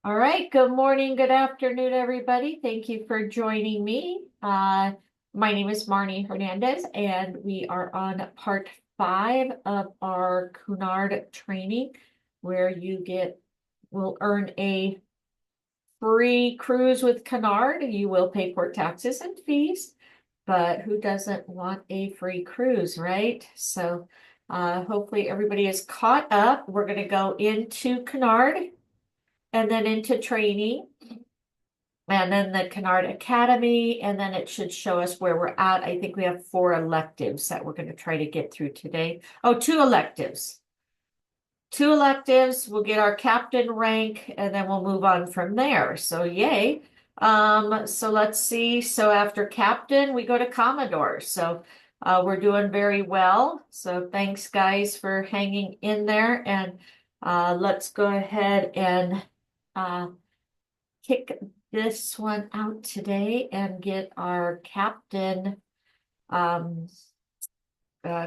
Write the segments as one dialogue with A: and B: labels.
A: All right. Good morning, good afternoon, everybody. Thank you for joining me. My name is Marnie Hernandez, and we are on part 5 of our Cunard training, where will earn a free cruise with Cunard. You will pay for taxes and fees, but who doesn't want a free cruise, right? So hopefully everybody is caught up. We're going to go into Cunard and then into training, and then the Cunard Academy, and then it should show us where we're at. I think we have 4 electives that we're going to try to get through today. Oh, 2 electives. 2 electives, we'll get our captain rank, and then we'll move on from there. So yay. So let's see. So after captain, we go to Commodore. So we're doing very well. So thanks guys for hanging in there, and let's go ahead and kick this one out today and get our captain um,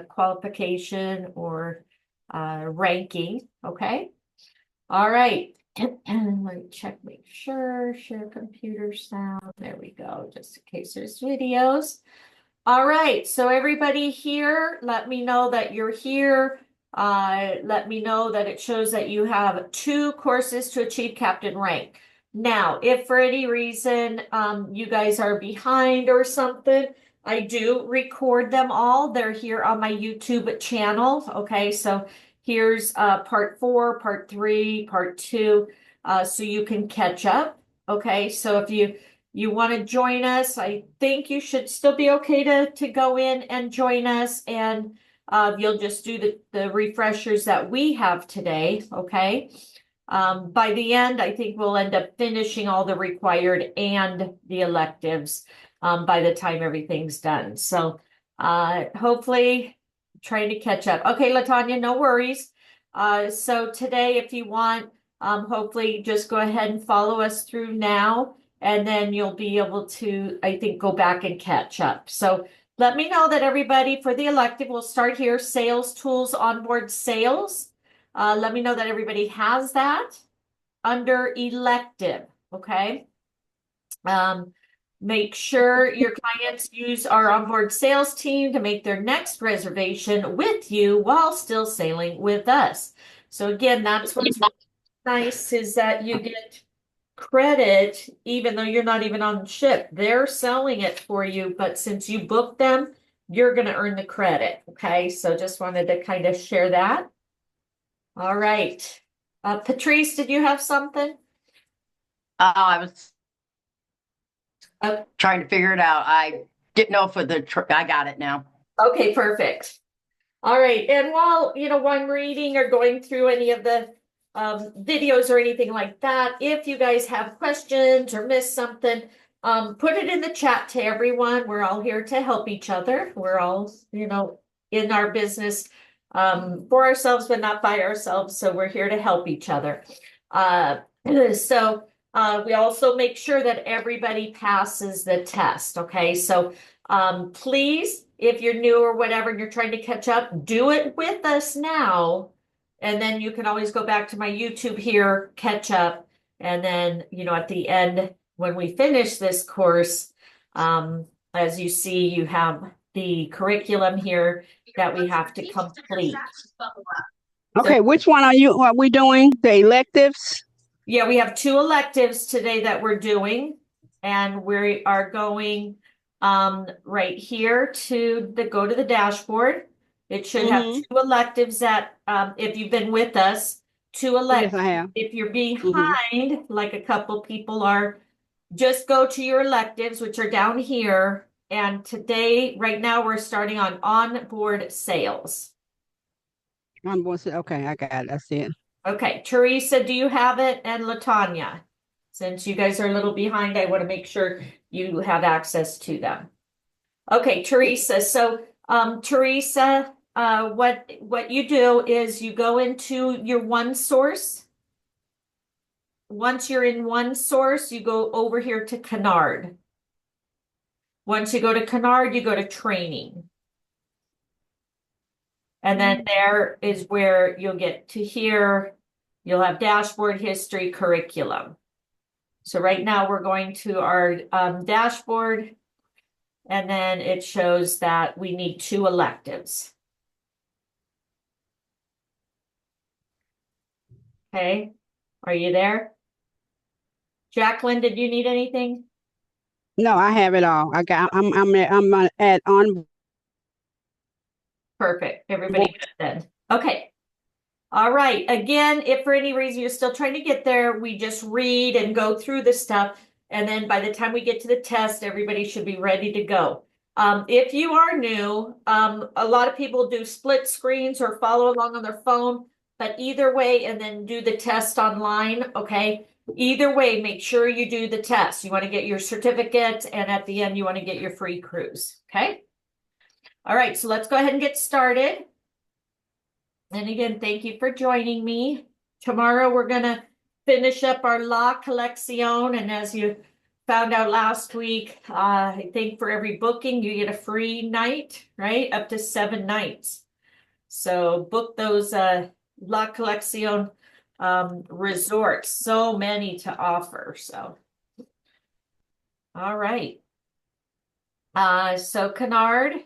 A: qualification or ranking. Okay. All right. Let me check, make sure, share computer sound. There we go, just in case there's videos. All right. So everybody here, let me know that you're here. Let me know that it shows that you have 2 courses to achieve captain rank. Now, if for any reason you guys are behind or something, I do record them all. They're here on my YouTube channel. Okay, so here's part 4, part 3, part 2, so you can catch up. Okay, so if you want to join us, I think you should still be okay to go in and join us, and you'll just do the refreshers that we have today, okay? By the end, I think we'll end up finishing all the required and the electives by the time everything's done. So hopefully trying to catch up. Okay, Latanya, no worries. So today, if you want, hopefully just go ahead and follow us through now, and then you'll be able to, I think, go back and catch up. So let me know that everybody for the elective, we'll start here, sales tools, onboard sales. Let me know that everybody has that under elective, okay? Make sure your clients use our onboard sales team to make their next reservation with you while still sailing with us. So again, that's what's nice, is that you get credit even though you're not even on the ship. They're selling it for you, but since you booked them, you're going to earn the credit. Okay, so just wanted to kind of share that. All right. Patrice, did you have something?
B: I was
A: Uh,
B: trying to figure it out. I didn't know if I got it now.
A: okay, perfect. All right. And while I'm reading or going through any of the videos or anything like that, if you guys have questions or missed something, put it in the chat to everyone. We're all here to help each other. We're all, in our business for ourselves, but not by ourselves. So we're here to help each other. Uh, so we also make sure that everybody passes the test. Okay. So please, if you're new or whatever, and you're trying to catch up, do it with us now. And then you can always go back to my YouTube here, catch up. And then, at the end, when we finish this course, as you see, you have the curriculum here that we have to complete. So,
C: Okay, which one are we doing? The electives?
A: yeah, we have 2 electives today that we're doing, and we are going right here go to the dashboard. It should have
C: Mm-hmm.
A: 2 electives that if you've been with us, 2
C: Yes,
A: electives.
C: I have.
A: If you're
C: Mm-hmm.
A: behind, like a couple people are, just go to your electives, which are down here. And today, right now, we're starting on onboard sales.
C: Okay, I got it. I see it.
A: Okay, Teresa, do you have it? And Latanya, since you guys are a little behind, I want to make sure you have access to them. Okay, Teresa. So, Teresa, what you do is you go into your one source. Once you're in one source, you go over here to Cunard. Once you go to Cunard, you go to training. And then there is where you'll get to here. You'll have dashboard history curriculum. So right now we're going to our dashboard, and then it shows that we need 2 electives. Okay, are you there? Jacqueline, did you need anything?
C: No, I have it all. I'm at on
A: Perfect.
C: board.
A: Everybody said. Okay. All right. Again, if for any reason you're still trying to get there, we just read and go through the stuff. And then by the time we get to the test, everybody should be ready to go. If you are new, a lot of people do split screens or follow along on their phone, but either way, and then do the test online. Okay. Either way, make sure you do the test. You want to get your certificate, and at the end, you want to get your free cruise. Okay. All right. So let's go ahead and get started. And again, thank you for joining me. Tomorrow we're going to finish up our La Colección. And as you found out last week, I think for every booking, you get a free night, right? Up to 7 nights. So book those La Colección resorts. So many to offer. So, all right. So Cunard.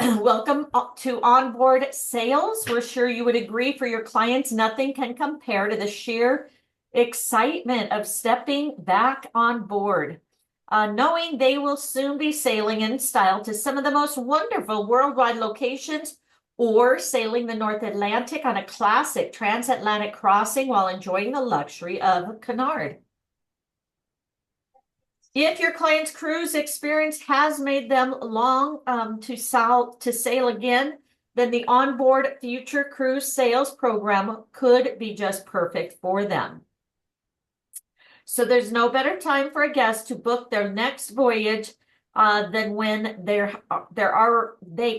A: Welcome to Onboard Sales. We're sure you would agree for your clients, nothing can compare to the sheer excitement of stepping back on board, knowing they will soon be sailing in style to some of the most wonderful worldwide locations, or sailing the North Atlantic on a classic transatlantic crossing while enjoying the luxury of Cunard. If your client's cruise experience has made them long to sail again, then the Onboard Future Cruise Sales Program could be just perfect for them. So there's no better time for a guest to book their next voyage than when they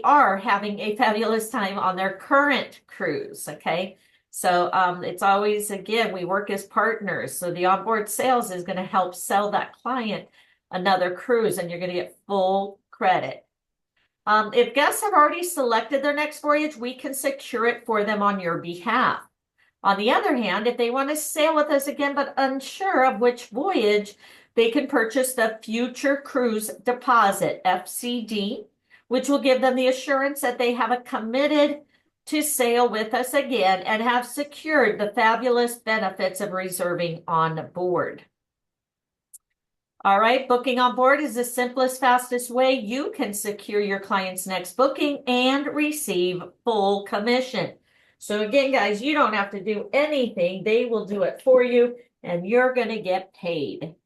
A: are having a fabulous time on their current cruise. Okay. So it's always, again, we work as partners. So the onboard sales is going to help sell that client another cruise, and you're going to get full credit. If guests have already selected their next voyage, we can secure it for them on your behalf. On the other hand, if they want to sail with us again but unsure of which voyage, they can purchase the Future Cruise Deposit, FCD, which will give them the assurance that they have committed to sail with us again and have secured the fabulous benefits of reserving on board. All right, booking on board is the simplest, fastest way you can secure your client's next booking and receive full commission. So again, guys, you don't have to do anything. They will do it for you, and you're going to get paid.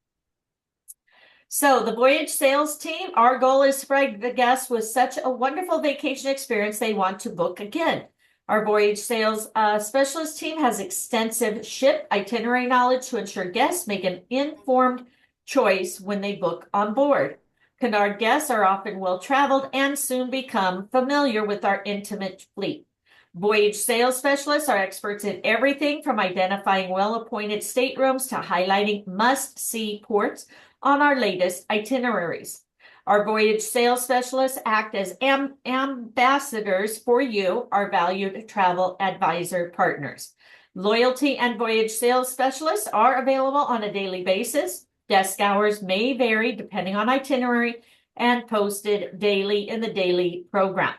A: So the voyage sales team, our goal is to provide the guests with such a wonderful vacation experience they want to book again. Our voyage sales specialist team has extensive ship itinerary knowledge to ensure guests make an informed choice when they book on board. Cunard guests are often well-traveled and soon become familiar with our intimate fleet. Voyage sales specialists are experts in everything from identifying well-appointed staterooms to highlighting must-see ports on our latest itineraries. Our voyage sales specialists act as ambassadors for you, our valued travel advisor partners. Loyalty and voyage sales specialists are available on a daily basis. Desk hours may vary depending on itinerary and posted daily in the daily program.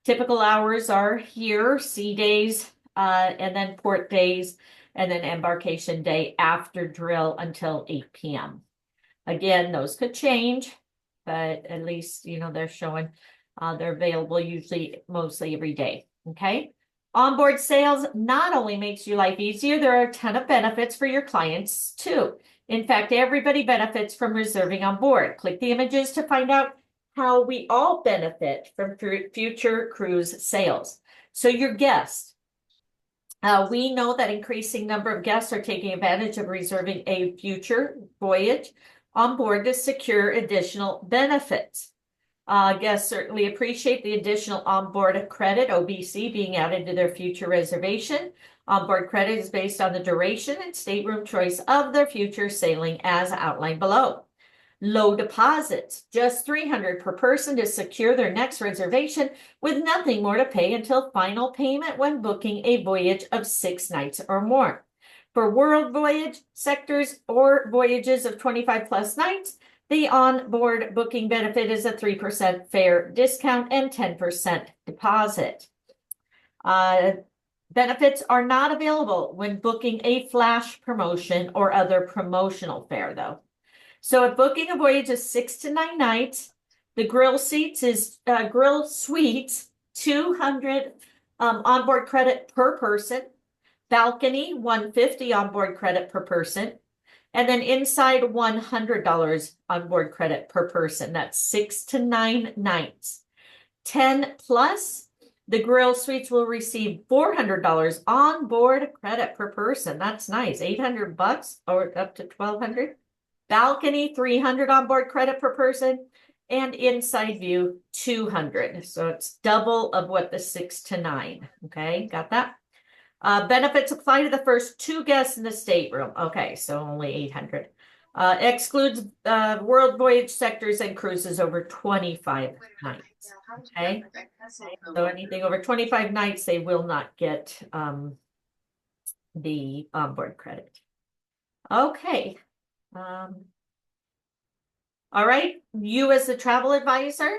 A: Typical hours are here, sea days, and then port days, and then embarkation day after drill until 8 p.m. Again, those could change, but at least, you know, they're showing they're available usually mostly every day. Okay. Onboard sales not only makes your life easier, there are a ton of benefits for your clients too. In fact, everybody benefits from reserving on board. Click the images to find out how we all benefit from future cruise sales. So your guests, we know that increasing number of guests are taking advantage of reserving a future voyage on board to secure additional benefits. Guests certainly appreciate the additional onboard credit, OBC, being added to their future reservation. Onboard credit is based on the duration and stateroom choice of their future sailing as outlined below. Low deposits, just $300 per person to secure their next reservation with nothing more to pay until final payment when booking a voyage of 6 nights or more. For world voyage sectors or voyages of 25 plus nights, the onboard booking benefit is a 3% fare discount and 10% deposit. Benefits are not available when booking a flash promotion or other promotional fare, though. So if booking a voyage of 6 to 9 nights, the grill suites 200 onboard credit per person, balcony 150 onboard credit per person, and then inside $100 onboard credit per person. That's 6 to 9 nights. 10 plus, the grill suites will receive $400 onboard credit per person. That's nice. $800 or up to $1,200. Balcony, 300 onboard credit per person, and inside view, 200. So it's double of what the 6 to 9. Okay, got that? Benefits apply to the first 2 guests in the stateroom. Okay, so only 800. Excludes world voyage sectors and cruises over 25 nights. Okay, so anything over 25 nights, they will not get the onboard credit. Okay. All right, you as the travel advisor,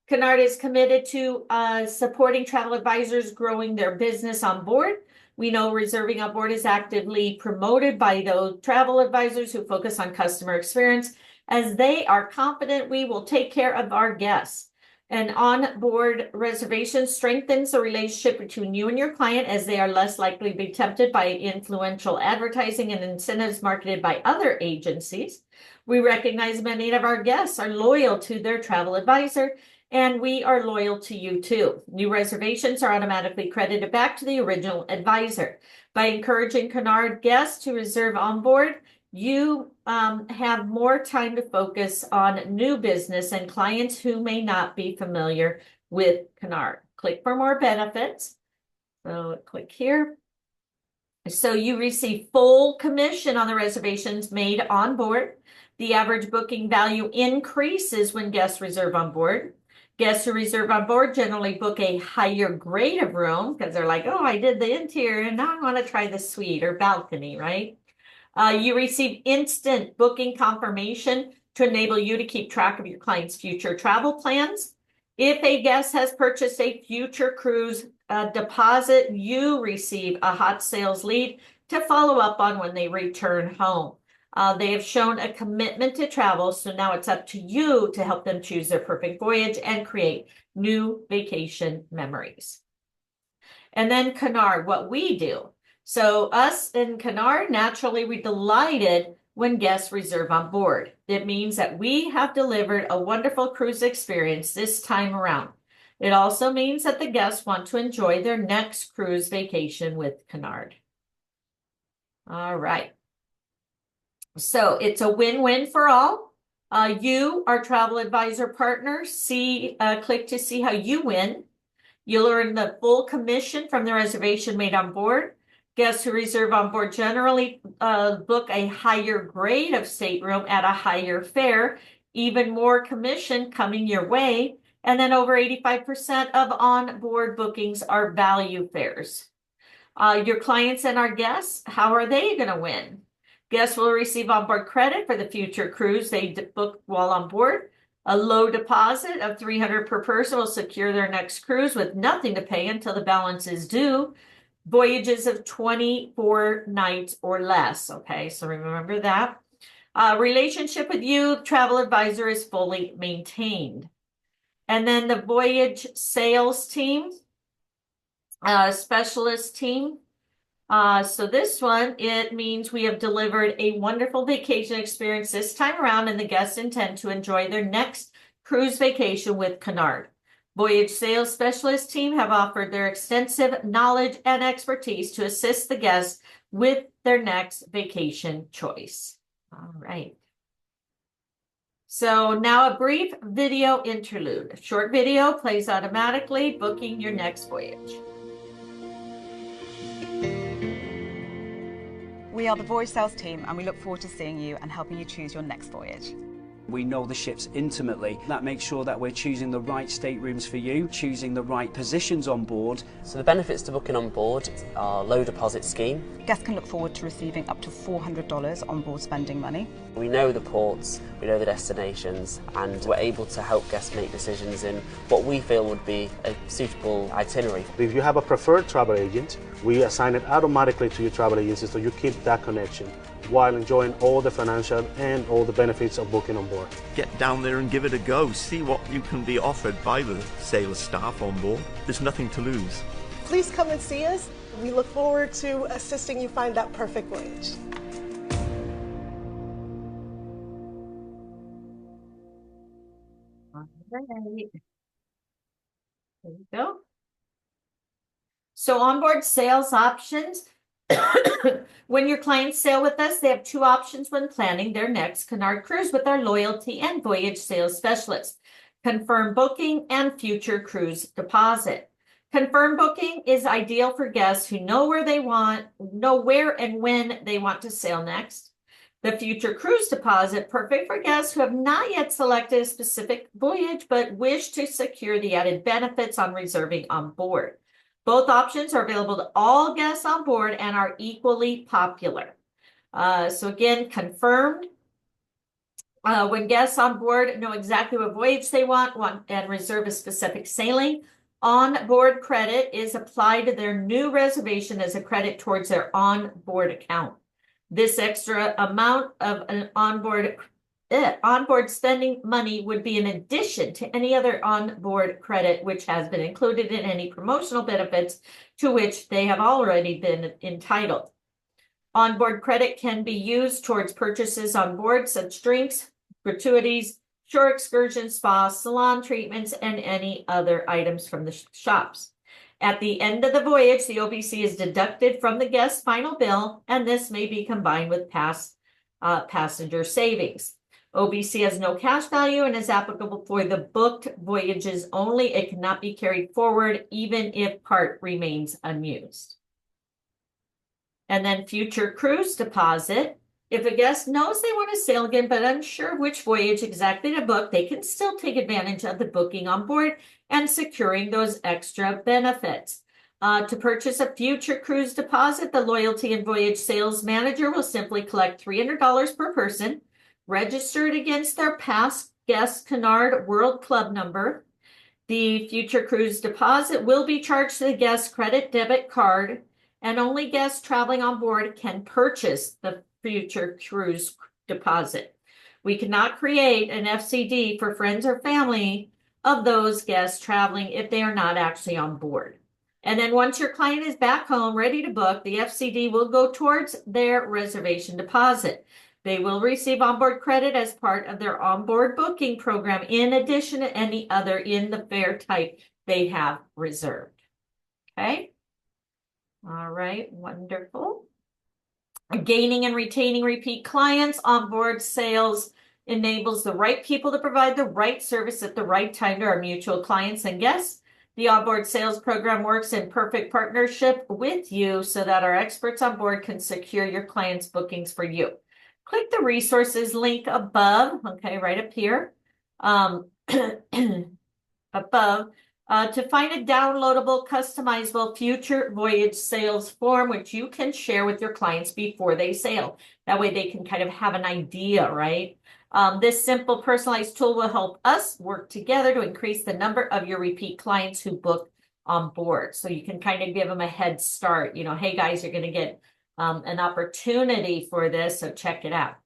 A: Cunard is committed to supporting travel advisors growing their business on board. We know reserving on board is actively promoted by those travel advisors who focus on customer experience, as they are confident we will take care of our guests. An on-board reservation strengthens the relationship between you and your client, as they are less likely to be tempted by influential advertising and incentives marketed by other agencies. We recognize many of our guests are loyal to their travel advisor, and we are loyal to you too. New reservations are automatically credited back to the original advisor. By encouraging Cunard guests to reserve on board, you have more time to focus on new business and clients who may not be familiar with Cunard. Click for more benefits. So click here. So you receive full commission on the reservations made on board. The average booking value increases when guests reserve on board. Guests who reserve on board generally book a higher grade of room because they're like, oh, I did the interior and now I want to try the suite or balcony, right? You receive instant booking confirmation to enable you to keep track of your client's future travel plans. If a guest has purchased a future cruise deposit, you receive a hot sales lead to follow up on when they return home. They have shown a commitment to travel, so now it's up to you to help them choose their perfect voyage and create new vacation memories. And then Cunard, what we do. So us in Cunard, naturally, we're delighted when guests reserve on board. It means that we have delivered a wonderful cruise experience this time around. It also means that the guests want to enjoy their next cruise vacation with Cunard. All right. So it's a win-win for all. You, our travel advisor partner, click to see how you win. You'll earn the full commission from the reservation made on board. Guests who reserve on board generally book a higher grade of stateroom at a higher fare, even more commission coming your way. And then over 85% of on-board bookings are value fares. Your clients and our guests, how are they going to win? Guests will receive onboard credit for the future cruise they book while on board. A low deposit of $300 per person will secure their next cruise with nothing to pay until the balance is due. Voyages of 24 nights or less. Okay, so remember that. Relationship with you, travel advisor, is fully maintained. And then the voyage sales team, specialist team. So this one, it means we have delivered a wonderful vacation experience this time around, and the guests intend to enjoy their next cruise vacation with Cunard. Voyage sales specialist team have offered their extensive knowledge and expertise to assist the guests with their next vacation choice. All right. So now a brief video interlude. A short video plays automatically, booking your next voyage.
D: We are the Voyage Sales team, and we look forward to seeing you and helping you choose your next voyage. We know the ships intimately. That makes sure that we're choosing the right staterooms for you, choosing the right positions on board.
E: So the benefits to booking on board are low deposit scheme.
F: Guests can look forward to receiving up to $400 on board spending money.
E: We know the ports, we know the destinations, and we're able to help guests make decisions in what we feel would be a suitable itinerary.
G: If you have a preferred travel agent, we assign it automatically to your travel agency so you keep that connection while enjoying all the financial and all the benefits of booking on board.
H: Get down there and give it a go. See what you can be offered by the sailor staff on board. There's nothing to lose.
I: Please come and see us. We look forward to assisting you find that perfect voyage.
A: All right. There you go. So onboard sales options. When your clients sail with us, they have two options when planning their next Cunard cruise with our loyalty and voyage sales specialists: confirm booking and future cruise deposit. Confirm booking is ideal for guests who know where and when they want to sail next. The future cruise deposit, perfect for guests who have not yet selected a specific voyage but wish to secure the added benefits on reserving on board. Both options are available to all guests on board and are equally popular. So again, confirmed. When guests on board know exactly what voyage they want and reserve a specific sailing, on-board credit is applied to their new reservation as a credit towards their on-board account. This extra amount of an onboard spending money would be in addition to any other onboard credit which has been included in any promotional benefits to which they have already been entitled. Onboard credit can be used towards purchases on board, such drinks, gratuities, shore excursions, spas, salon treatments, and any other items from the shops. At the end of the voyage, the OBC is deducted from the guest's final bill, and this may be combined with passenger savings. OBC has no cash value and is applicable for the booked voyages only. It cannot be carried forward even if part remains unused. And then future cruise deposit. If a guest knows they want to sail again but unsure which voyage exactly to book, they can still take advantage of the booking on board and securing those extra benefits. To purchase a future cruise deposit, the Loyalty and Voyage Sales Manager will simply collect $300 per person, registered against their past guest Cunard World Club number. The future cruise deposit will be charged to the guest's credit debit card, and only guests traveling on board can purchase the future cruise deposit. We cannot create an FCD for friends or family of those guests traveling if they are not actually on board. And then once your client is back home ready to book, the FCD will go towards their reservation deposit. They will receive onboard credit as part of their onboard booking program in addition to any other in the fare type they have reserved. Okay. All right. Wonderful. Gaining and retaining repeat clients. Onboard sales enables the right people to provide the right service at the right time to our mutual clients and guests. The onboard sales program works in perfect partnership with you so that our experts on board can secure your clients' bookings for you. Click the resources link above, okay, right up here, above, to find a downloadable, customizable future voyage sales form, which you can share with your clients before they sail. That way they can kind of have an idea, right? This simple personalized tool will help us work together to increase the number of your repeat clients who book on board. So you can kind of give them a head start, you know, hey guys, you're going to get an opportunity for this, so check it out.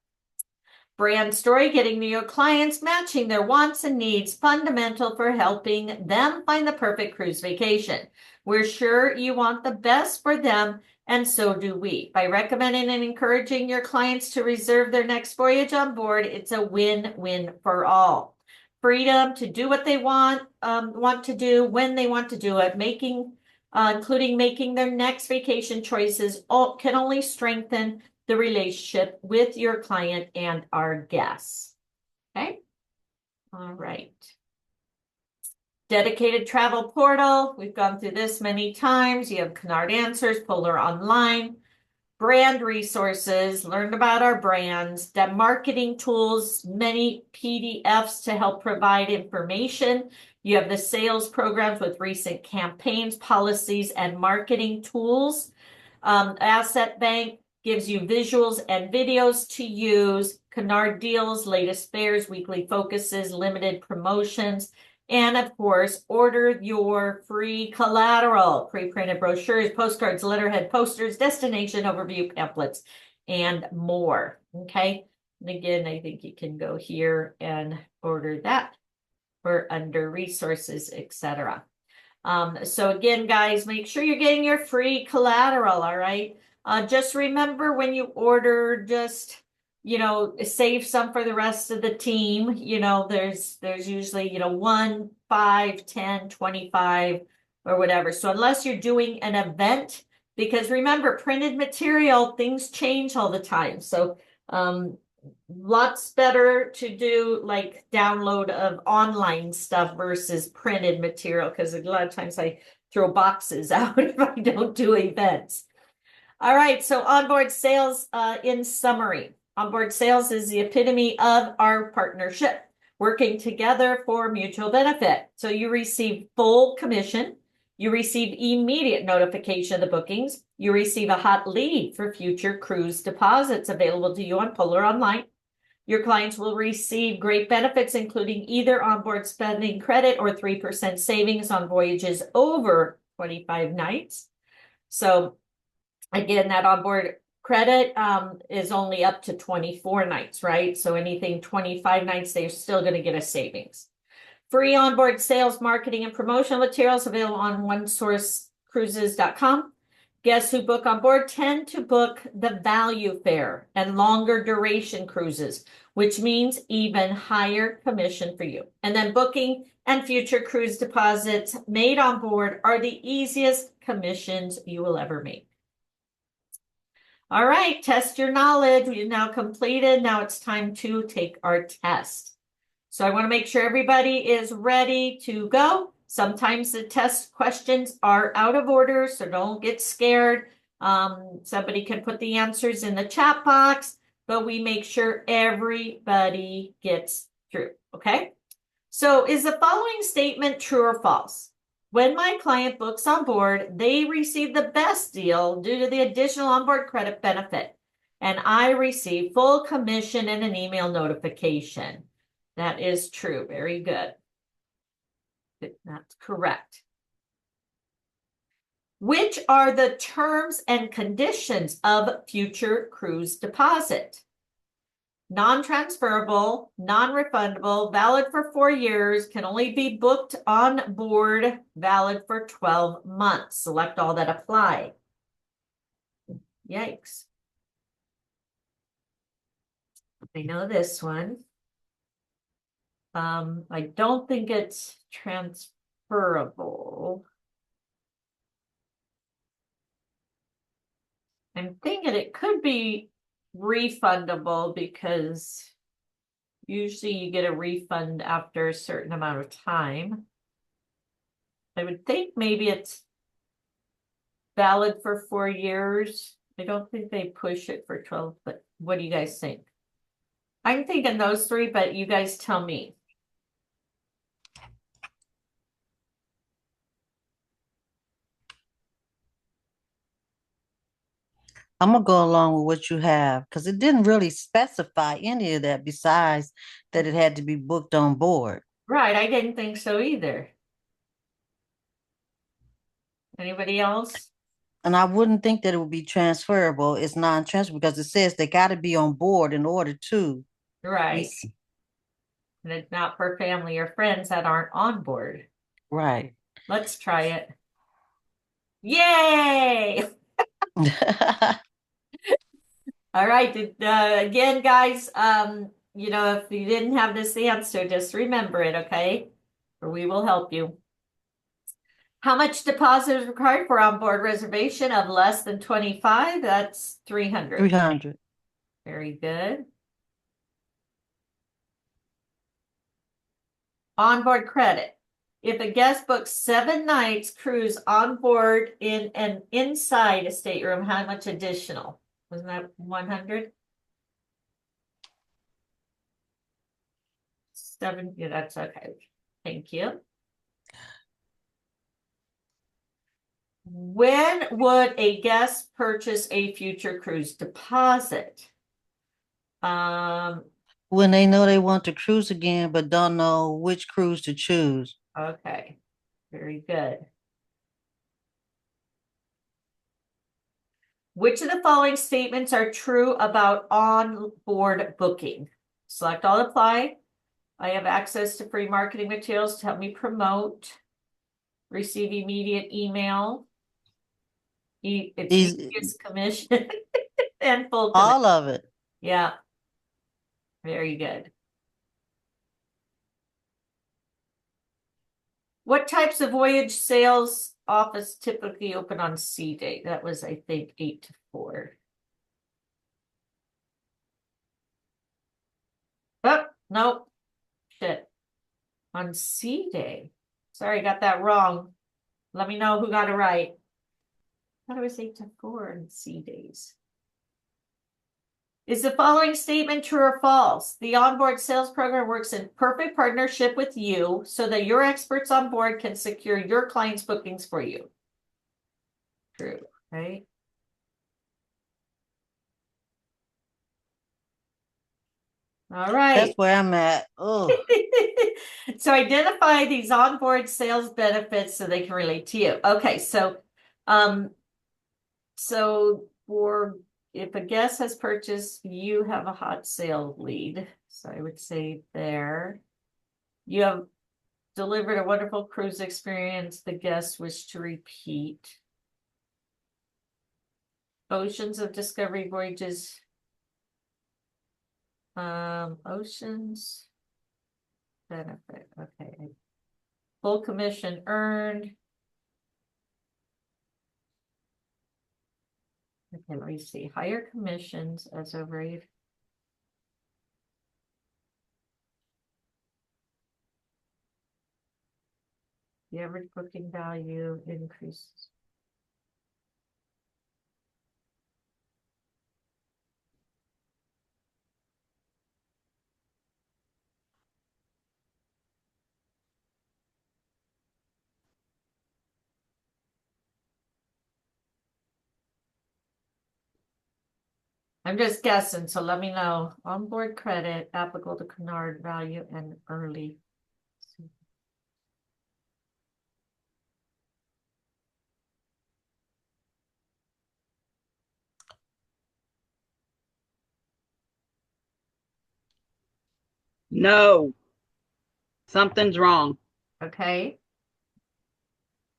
A: Brand story, getting to your clients, matching their wants and needs, fundamental for helping them find the perfect cruise vacation. We're sure you want the best for them, and so do we. By recommending and encouraging your clients to reserve their next voyage on board, it's a win-win for all. Freedom to do what they want to do, when they want to do it, including making their next vacation choices, can only strengthen the relationship with your client and our guests. Okay. All right. Dedicated travel portal. We've gone through this many times. You have Cunard Answers, Polar Online. brand resources, learned about our brands, the marketing tools, many PDFs to help provide information. You have the sales programs with recent campaigns, policies, and marketing tools. Asset Bank gives you visuals and videos to use. Cunard deals, latest fairs, weekly focuses, limited promotions. And of course, order your free collateral, pre-printed brochures, postcards, letterhead posters, destination overview pamphlets, and more. Okay. And again, I think you can go here and order that for under resources, etc. So again, guys, make sure you're getting your free collateral. All right. Just remember when you order, just save some for the rest of the team. There's usually, 1, 5, 10, 25 or whatever. So unless you're doing an event, because remember, printed material, things change all the time. So lots better to do like download of online stuff versus printed material, because a lot of times I throw boxes out if I don't do events. All right, so onboard sales in summary. Onboard sales is the epitome of our partnership, working together for mutual benefit. So you receive full commission, you receive immediate notification of the bookings, you receive a hot lead for future cruise deposits available to you on Polar Online. Your clients will receive great benefits, including either onboard spending credit or 3% savings on voyages over 25 nights. So again, that onboard credit is only up to 24 nights, right? So anything 25 nights, they're still going to get a savings. Free onboard sales, marketing, and promotional materials available on onesourcecruises.com. Guests who book on board tend to book the value fare and longer duration cruises, which means even higher commission for you. And then booking and future cruise deposits made on board are the easiest commissions you will ever make. All right, test your knowledge. We've now completed. Now it's time to take our test. So I want to make sure everybody is ready to go. Sometimes the test questions are out of order, so don't get scared. Somebody can put the answers in the chat box, but we make sure everybody gets through, okay? So is the following statement true or false? When my client books on board, they receive the best deal due to the additional onboard credit benefit, and I receive full commission and an email notification. That is true. Very good. That's correct. Which are the terms and conditions of future cruise deposit? Non-transferable, non-refundable, valid for 4 years, can only be booked on board, valid for 12 months. Select all that apply. Yikes. I know this one. I don't think it's transferable. I'm thinking it could be refundable because usually you get a refund after a certain amount of time. I would think maybe it's valid for 4 years. I don't think they push it for 12, but what do you guys think? I'm thinking those three, but you guys tell me.
J: I'm gonna go along with what you have because it didn't really specify any of that besides that it had to be booked on board.
A: Right, I didn't think so either. Anybody else?
J: And I wouldn't think that it would be transferable. It's non-transferable because it says they got to be on board in order to.
A: Right. And it's not for family or friends that aren't on board.
J: Right.
A: Let's try it. Yay! All right. Again, guys, if you didn't have this answer, just remember it, okay? Or we will help you. How much deposit is required for onboard reservation of less than 25? That's 300.
J: 300.
A: Very good. Onboard credit. If a guest books 7 nights cruise on board in an inside a stateroom, how much additional? Wasn't that 100? 7, yeah, that's okay. Thank you. When would a guest purchase a future cruise deposit?
J: When they know they want to cruise again, but don't know which cruise to choose.
A: Okay, very good. Which of the following statements are true about on-board booking? Select all apply. I have access to free marketing materials to help me promote. Receive immediate email. It's easiest commission and full commission.
J: All of it.
A: Yeah. Very good. What types of voyage sales office typically open on sea day? That was, I think, 8 to 4. Oh, nope. Shit. On sea day. Sorry, got that wrong. Let me know who got it right. I thought it was 8 to 4 on sea days. Is the following statement true or false? The onboard sales program works in perfect partnership with you so that your experts on board can secure your clients' bookings for you. True, right? All right.
J: That's where I'm at. Oh.
A: So identify these onboard sales benefits so they can relate to you. Okay, so for if a guest has purchased, you have a hot sale lead. So I would say there. You have delivered a wonderful cruise experience. The guests wish to repeat. Oceans of Discovery voyages. Oceans benefit. Okay. Full commission earned. Okay, let me see. Higher commissions as a rate. The average booking value increases. I'm just guessing, so let me know. Onboard credit applicable to Cunard value and early.
C: No, something's wrong.
A: Okay.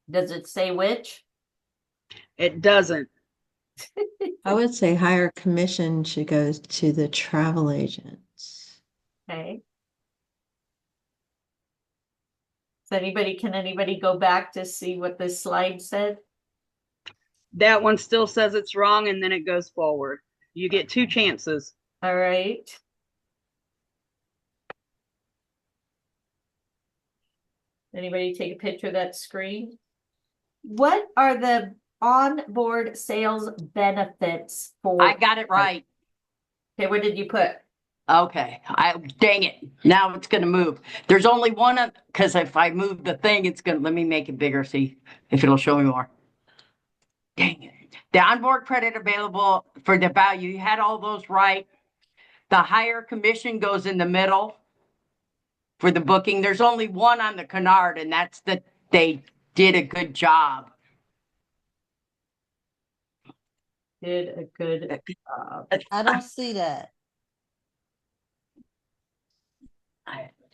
A: Does it say which?
C: It doesn't.
K: I would say higher commission should go to the travel agents.
A: Okay. Can anybody go back to see what this slide said?
C: That one still says it's wrong and then it goes forward. You get 2 chances.
A: All right. Anybody take a picture of that screen? What are the onboard sales benefits for?
B: I got it right.
A: Okay, what did you put?
B: Okay, dang it. Now it's going to move. There's only one, because if I move the thing, it's going to, let me make it bigger, see if it'll show me more. Dang it. The onboard credit available for the value, you had all those right. The higher commission goes in the middle for the booking. There's only one on the Cunard, and that's that they did a good job.
A: Did a good job.
J: I don't see that.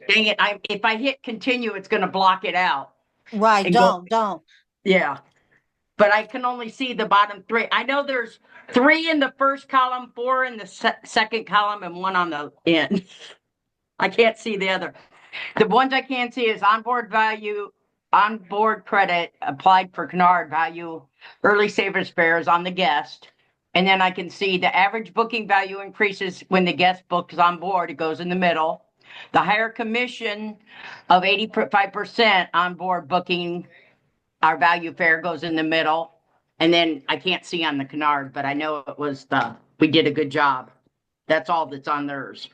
B: Dang it, if I hit continue, it's going to block it out.
J: Right, don't.
B: Yeah. But I can only see the bottom 3. I know there's 3 in the first column, 4 in the second column, and 1 on the end. I can't see the other. The ones I can see is onboard value, onboard credit applied for Cunard value, early savers fares on the guest. And then I can see the average booking value increases when the guest books on board. It goes in the middle. The higher commission of 85% on board booking, our value fare goes in the middle. And then I can't see on the Cunard, but I know it was we did a good job. That's all that's on theirs.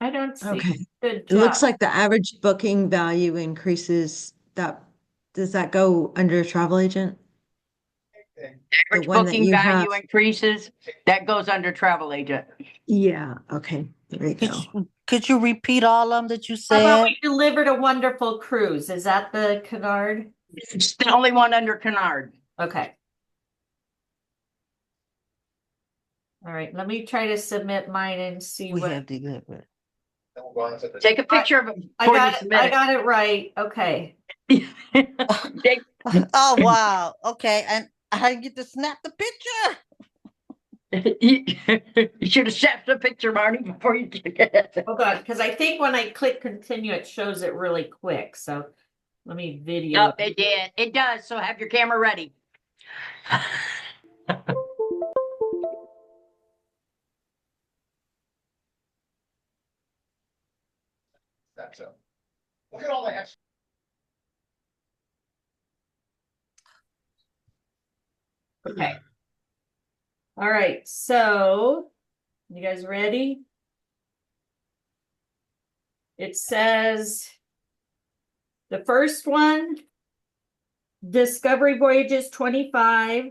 A: I don't see.
K: Okay.
A: Good
K: It looks
A: job.
K: like the average booking value increases. Does that go under travel agent?
B: Average
K: one that
B: booking
K: you
B: value
K: have.
B: increases, that goes under travel agent.
K: Yeah, okay. There you go.
J: Could you repeat all of them that you
A: How about
J: said?
A: we delivered a wonderful cruise? Is that the Cunard?
B: It's the only one under Cunard.
A: Okay. All right, let me try to submit mine and see
J: We
A: what.
J: have delivered.
B: Take a picture of it
A: I
B: before you
A: got it.
B: submit
A: I got it right. Okay.
B: it.
J: Oh wow. Okay, and I didn't get to snap the picture.
B: You should have snapped the picture, Marty, before you took it.
A: Hold on, because I think when I click continue, it shows it really quick. So let me video.
B: Yep, it did. It does. So have your camera ready.
L: That's so. Look at all the extra.
A: Okay. All right. So you guys ready? It says the first one, Discovery Voyages 25.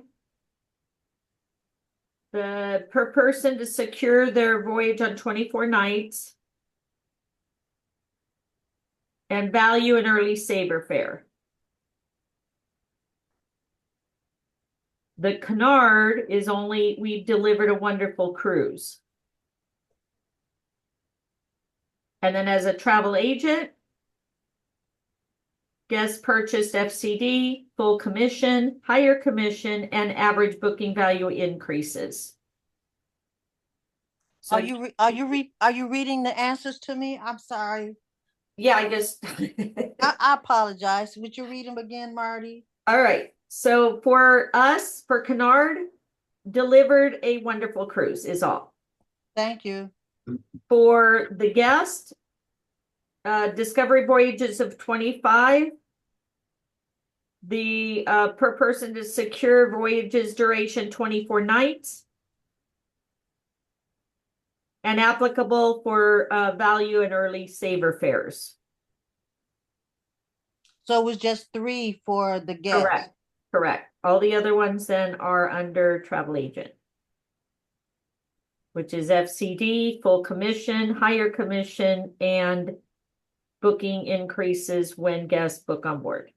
A: The per person to secure their voyage on 24 nights. And value an early saver fare. The Cunard is only, we delivered a wonderful cruise. And then as a travel agent, guest purchased FCD, full commission, higher commission, and average booking value increases. So
J: Are you reading the answers to me? I'm sorry.
A: yeah, I just
J: I apologize. Would you read them again, Marty?
A: all right. So for us, for Cunard, delivered a wonderful cruise is all.
J: Thank you.
A: For the guest, Discovery Voyages of 25. The per person to secure voyages duration 24 nights. And applicable for value and early saver fares.
J: So it was just 3 for the guest.
A: Correct. Correct. All the other ones then are under travel agent, which is FCD, full commission, higher commission, and booking increases when guests book on board.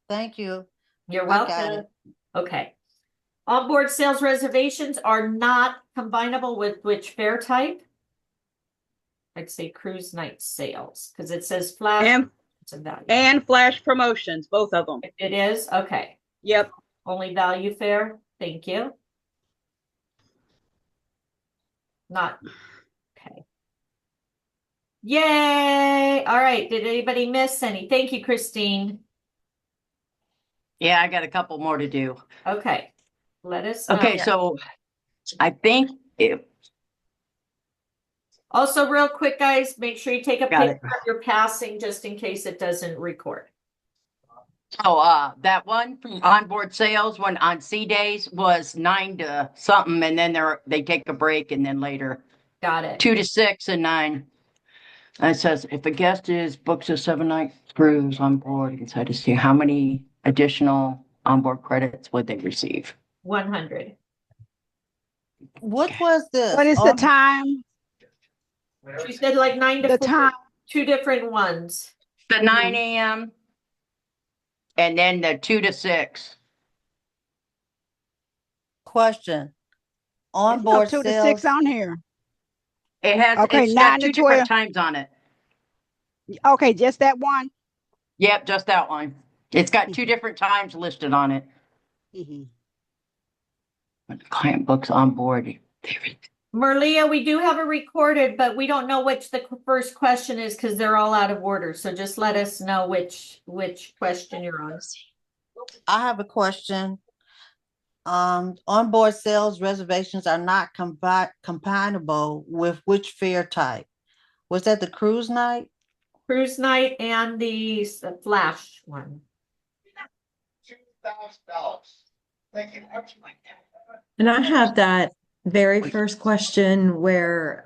J: Thank you.
A: You're
J: I got
A: welcome.
J: it.
A: Okay. Onboard sales reservations are not combinable with which fare type? I'd say cruise night sales, because it says flash
C: and flash promotions, both of them.
A: It is? Okay.
C: Yep.
A: Only value fare. Thank you. Not okay. Yay! All right. Did anybody miss any? Thank you, Christine.
B: Yeah, I got a couple more to do.
A: Okay. Let us know.
B: Okay, so I think
A: also, real quick, guys, make sure you take a
B: Got
A: picture of your passing just in case it doesn't record.
B: so that one from onboard sales when on C days was 9 to something, and then they take a break, and then later
A: Got it.
B: 2 to 6 and 9. And it says if a guest books a 7-night cruise on board, you can decide to see how many additional onboard credits would they receive.
A: 100.
J: What was this?
M: What is the time?
A: She said like 9 to
M: The
A: 4,
M: time.
A: 2 different ones.
B: The 9 a.m. and then the 2 to 6.
J: Question.
M: No
J: Onboard
M: 2 to
J: sales.
M: 6 on here.
B: It has
M: Okay,
B: it's got
M: 9 to
B: 2 different
M: 12.
B: times on it.
M: Okay, just that one.
B: Yep, just that one. It's got 2 different times listed on it. When the client books on board,
A: Merlia, we do have it recorded, but we don't know which the first question is because they're all out of order. So just let us know which question you're on.
J: I have a question. Onboard sales reservations are not compatible with which fare type? Was that the cruise night?
A: Cruise night and the flash one.
L: $2,000. Thank you.
K: And I have that very first question where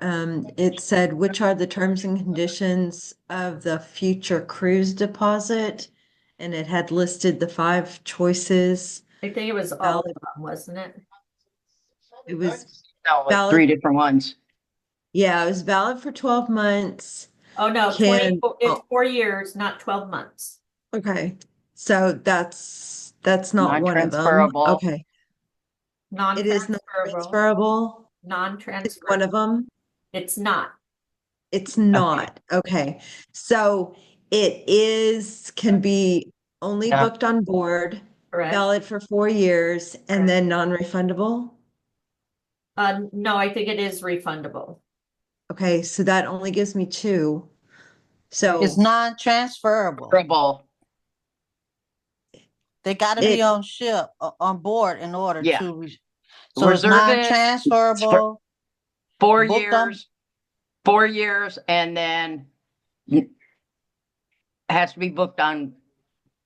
K: it said, which are the terms and conditions of the future cruise deposit? And it had listed the 5 choices.
A: I think it was all of them, wasn't it?
K: It was
B: No, like
K: valid.
B: 3 different ones.
K: Yeah, it was valid for 12 months.
A: Oh, no,
K: Can,
A: 24, it's 4 years, not 12 months.
K: okay. So that's not one of them.
B: Non-transferable.
K: Okay. It is not
A: Non-transferable.
K: transferable. It's one of them.
A: It's not.
K: It's not. Okay. So it can be only
B: Yeah.
K: booked on board,
A: Correct.
K: valid for 4 years, and then non-refundable.
A: No, I think it is refundable.
K: Okay, so that only gives me 2. So
J: It's non-transferable.
B: Transferable.
J: They got to be on ship, on board in order
B: Yeah.
J: to. So it's
B: Reserve it.
J: non-transferable.
B: 4
J: booked on-
B: years. 4 years, and then it has to be booked on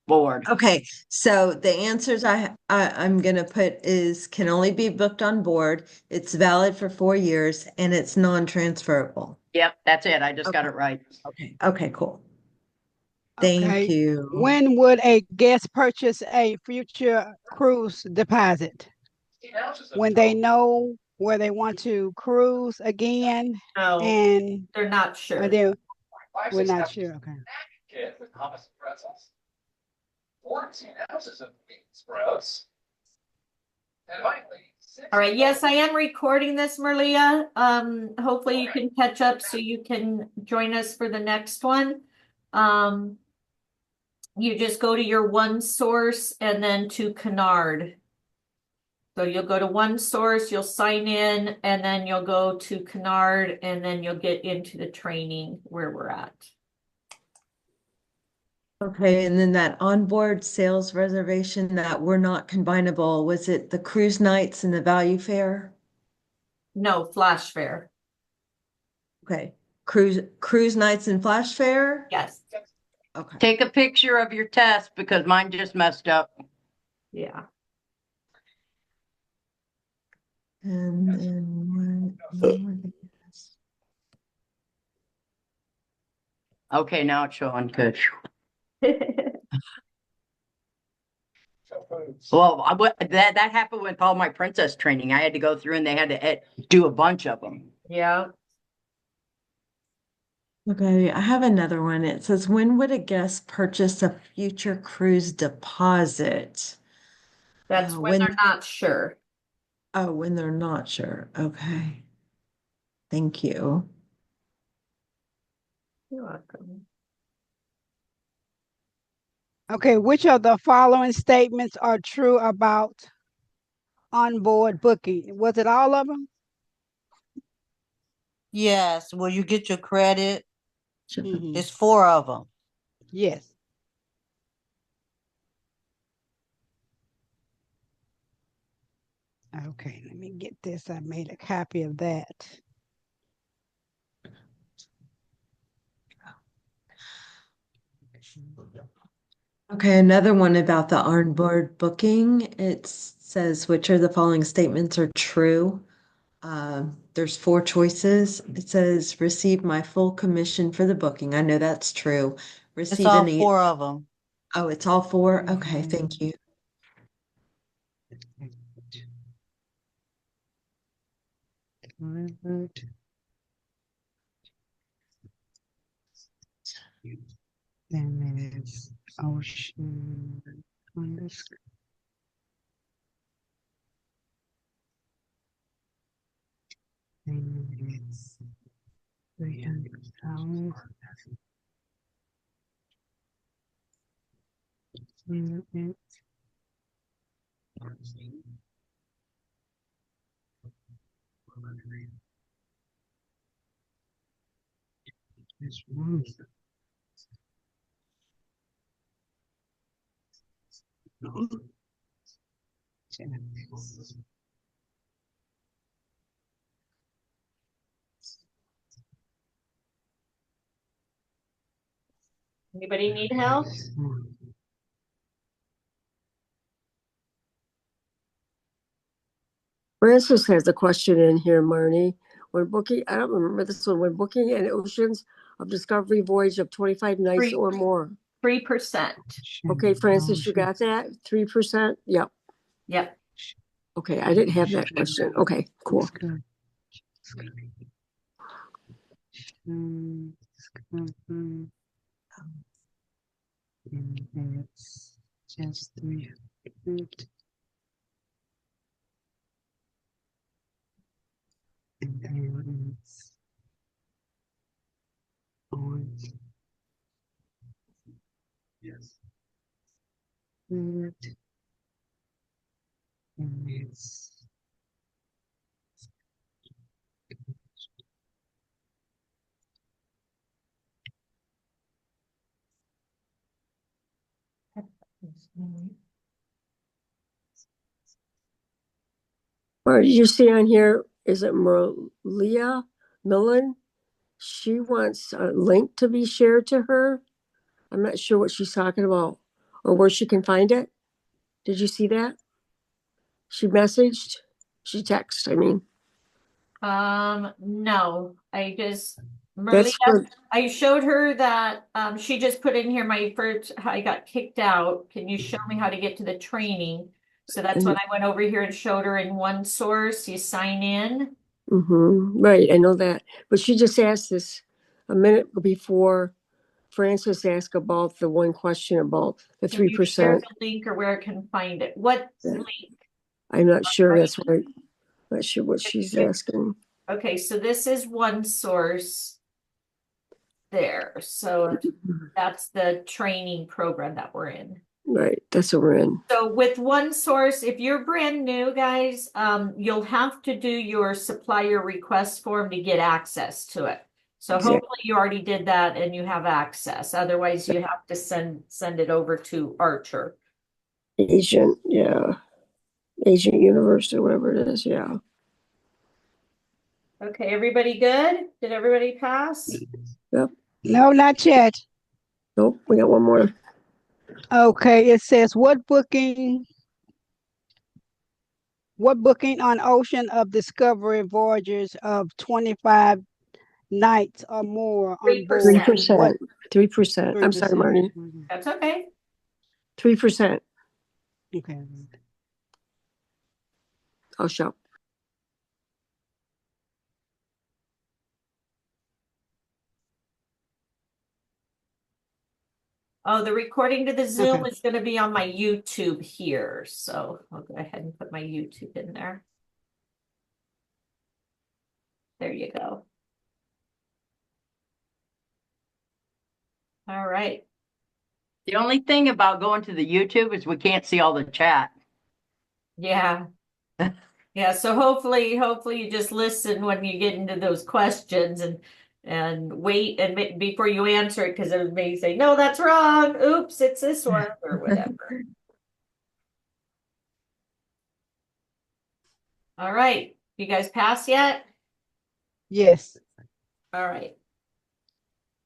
B: board.
K: Okay, so the answers I'm gonna put is can only be booked on board. It's valid for 4 years and it's non-transferable.
B: Yep, that's it. I just got it right.
K: Okay. Okay, cool. Thank
M: Okay.
K: you.
M: When would a guest purchase a future cruise deposit? When they know where they want to cruise again,
A: No,
M: and
A: they're not sure.
M: we're not sure. Okay.
L: Kit with hummus and pretzels. 14 ounces of meat sprouts. And finally, 6.
A: All right. Yes, I am recording this, Merlia. Hopefully you can catch up so you can join us for the next one. You just go to your one source and then to Cunard. So you'll go to one source, you'll sign in, and then you'll go to Cunard, and then you'll get into the training where we're at.
K: Okay, and then that onboard sales reservation that were not combinable, was it the cruise nights and the value fare?
A: No, flash fare.
K: Okay, cruise nights and flash fare?
A: Yes.
K: Okay.
B: Take a picture of your test because mine just messed up.
A: Yeah.
K: And then one.
B: Okay, now it's showing good. Well, that happened with all my princess training. I had to go through and they had to do a bunch of them.
A: Yeah.
K: Okay, I have another one. It says, when would a guest purchase a future cruise deposit?
A: That's when they're not sure.
K: Oh, when they're not sure. Okay. Thank you.
A: You're welcome.
M: Okay, which of the following statements are true about onboard booking? Was it all of them?
J: Yes, will you get your credit?
M: Mhm.
J: It's 4 of them.
M: Yes. Okay, let me get this. I made a copy of that.
K: Okay, another one about the onboard booking. It says, which of the following statements are true? There's 4 choices. It says, receive my full commission for the booking. I know that's true.
J: It's
K: Receive
J: all
K: any.
J: 4 of them.
K: Oh, it's all 4? Okay, thank you.
M: Then there's ocean underscore. Then it's 300,000. This one.
A: Anybody need help?
N: Francis has a question in here, Marnie. When booking, I don't remember this one, when booking an Oceans of Discovery voyage of 25 nights or more.
A: 3%.
N: Okay, Francis, you got that? 3%? Yep.
A: Yep.
N: Okay, I didn't have that question. Okay, cool.
K: It's just 300. And then it's on. Yes. And it's
N: Or you see on here, is it Malia Millen? She wants a link to be shared to her. I'm not sure what she's talking about or where she can find it. Did you see that? She messaged, she texted, I mean.
A: No, I just,
N: That's
A: Maria, I showed her that, she just put in here my first, I got kicked out. Can you show me how to get to the training? So that's when I went over here and showed her in OneSource, you sign in.
N: Right, I know that. But she just asked this a minute before Francis asked about the one question about the
A: Can you share
N: 3%.
A: the link or where I can find it? What link?
N: I'm not sure, that's right. Not sure what she's asking.
A: Okay, so this is OneSource there. So that's the training program that we're in.
N: Right, that's what we're in.
A: So with OneSource, if you're brand new, guys, you'll have to do your supplier request form to get access to it. So
N: Exactly.
A: hopefully you already did that and you have access. Otherwise, you have to send it over to Archer.
N: Agent, yeah. Agent Universe or whatever it is, yeah.
A: Okay, everybody good? Did everybody pass?
N: Yep.
M: No, not yet.
N: Nope, we got one more.
M: Okay, it says what booking on Ocean of Discovery voyages of 25 nights or more on board?
N: 3%. 3%. I'm sorry,
M: 3%.
N: Marnie.
A: That's okay.
N: 3%.
M: Okay.
N: I'll show.
A: Oh, the recording to the Zoom
M: Okay.
A: is going to be on my YouTube here. So I'll go ahead and put my YouTube in there. There you go. All right.
B: The only thing about going to the YouTube is we can't see all the chat.
A: Yeah. Yeah. So hopefully you just listen when you get into those questions and wait and before you answer it, because it may say, no, that's wrong. Oops, it's this one or whatever. All right. You guys pass yet?
M: Yes.
A: All right.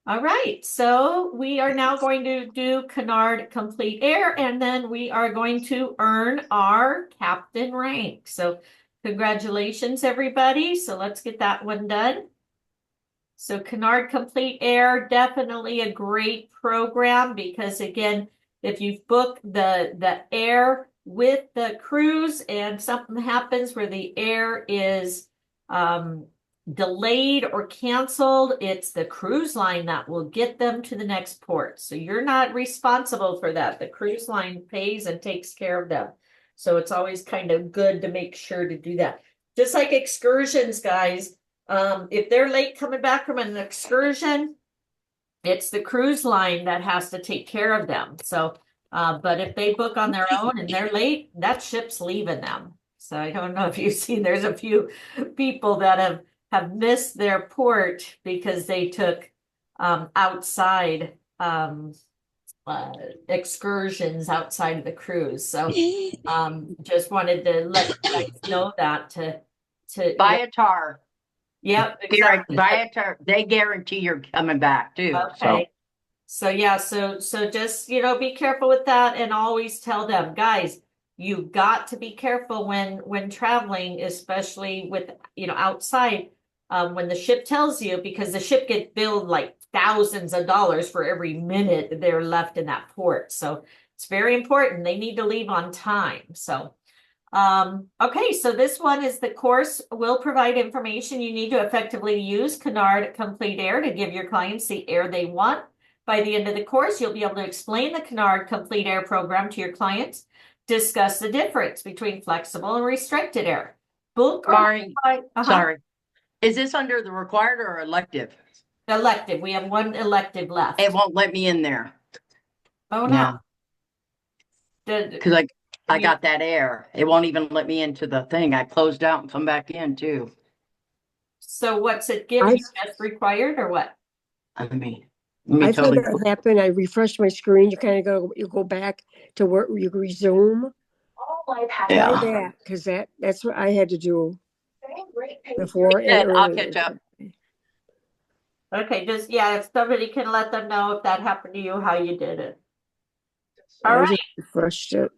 A: All right, so we are now going to do Cunard Complete Air, and then we are going to earn our captain rank. So congratulations, everybody. So let's get that one done. So Cunard Complete Air, definitely a great program because, again, if you book the air with the cruise and something happens where the air is delayed or canceled, it's the cruise line that will get them to the next port. So you're not responsible for that. The cruise line pays and takes care of them. So it's always kind of good to make sure to do that. Just like excursions, guys. If they're late coming back from an excursion, it's the cruise line that has to take care of them. So, but if they book on their own and they're late, that ship's leaving them. So I don't know if you've seen, there's a few people that have missed their port because they took outside excursions outside of the cruise. So just wanted to let you guys know that to
B: Viatar.
A: Yep, exactly.
B: Viatar, they guarantee you're coming back too.
A: Okay. So yeah, so just, be careful with that and always tell them, guys, You've got to be careful when traveling, especially with, outside, when the ship tells you, because the ship gets billed like thousands of dollars for every minute they're left in that port. So it's very important. They need to leave on time. So, okay, so this one is the course will provide information you need to effectively use Cunard Complete Air to give your clients the air they want. By the end of the course, you'll be able to explain the Cunard Complete Air program to your clients, discuss the difference between flexible and restricted air. Book or
B: Sorry. Sorry. Is this under the required or elective?
A: Elective. We have one elective left.
B: It won't let me in there.
A: Oh no.
B: Because I got that air. It won't even let me into the thing. I closed out and come back in too.
A: So what's it give you? As required or what?
B: Let me
N: I've
B: totally.
N: had that happen. I refresh my screen. You kind of go back to where you resume.
B: Yeah.
N: Because that's what I had to do before and
B: I'll
N: earlier.
B: catch up.
A: Okay, just if somebody can let them know if that happened to you, how you did it. All right.
N: Just refreshed it.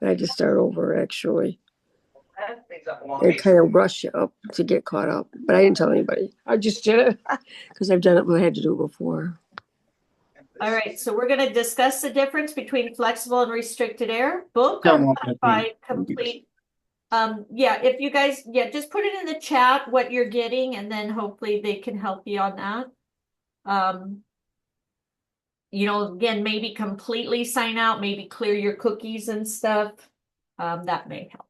N: I had to start over actually. And kind of rush up to get caught up. But I didn't tell anybody. I just did it because I've done it when I had to do it before.
A: All right, so we're going to discuss the difference between flexible and restricted air. Book or modify complete. If you guys, just put it in the chat what you're getting, and then hopefully they can help you on that. Again, maybe completely sign out, maybe clear your cookies and stuff. That may help.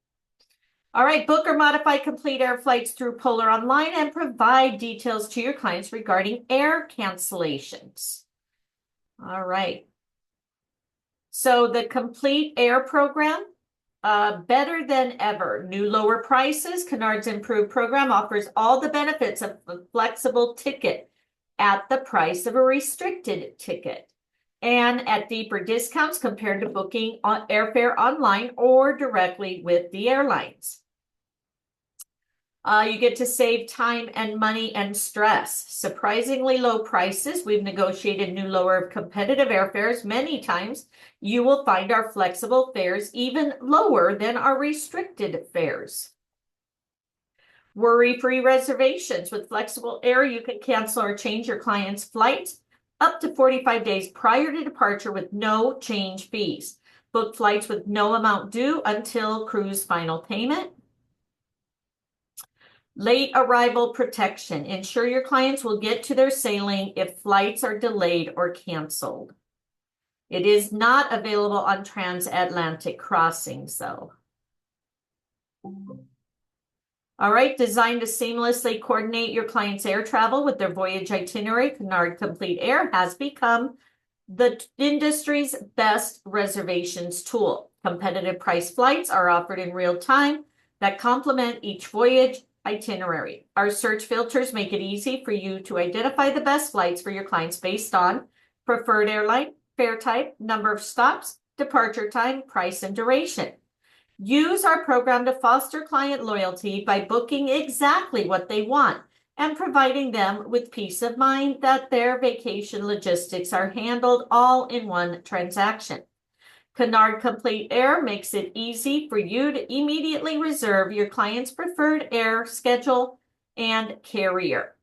A: All right, book or modify complete air flights through Polar Online and provide details to your clients regarding air cancellations. All right. So the complete air program, better than ever. New lower prices. Cunard's improved program offers all the benefits of a flexible ticket at the price of a restricted ticket, and at deeper discounts compared to booking on airfare online or directly with the airlines. You get to save time and money and stress. Surprisingly low prices. We've negotiated new lower competitive airfares many times. You will find our flexible fares even lower than our restricted fares. Worry-free reservations. With flexible air, you can cancel or change your client's flight up to 45 days prior to departure with no change fees. Book flights with no amount due until cruise final payment. Late arrival protection. Ensure your clients will get to their sailing if flights are delayed or canceled. It is not available on transatlantic crossings, though. All right, designed to seamlessly coordinate your client's air travel with their voyage itinerary, Cunard Complete Air has become the industry's best reservations tool. Competitive price flights are offered in real time that complement each voyage itinerary. Our search filters make it easy for you to identify the best flights for your clients based on preferred airline, fare type, number of stops, departure time, price, and duration. Use our program to foster client loyalty by booking exactly what they want and providing them with peace of mind that their vacation logistics are handled all in one transaction. Cunard Complete Air makes it easy for you to immediately reserve your client's preferred air schedule and carrier.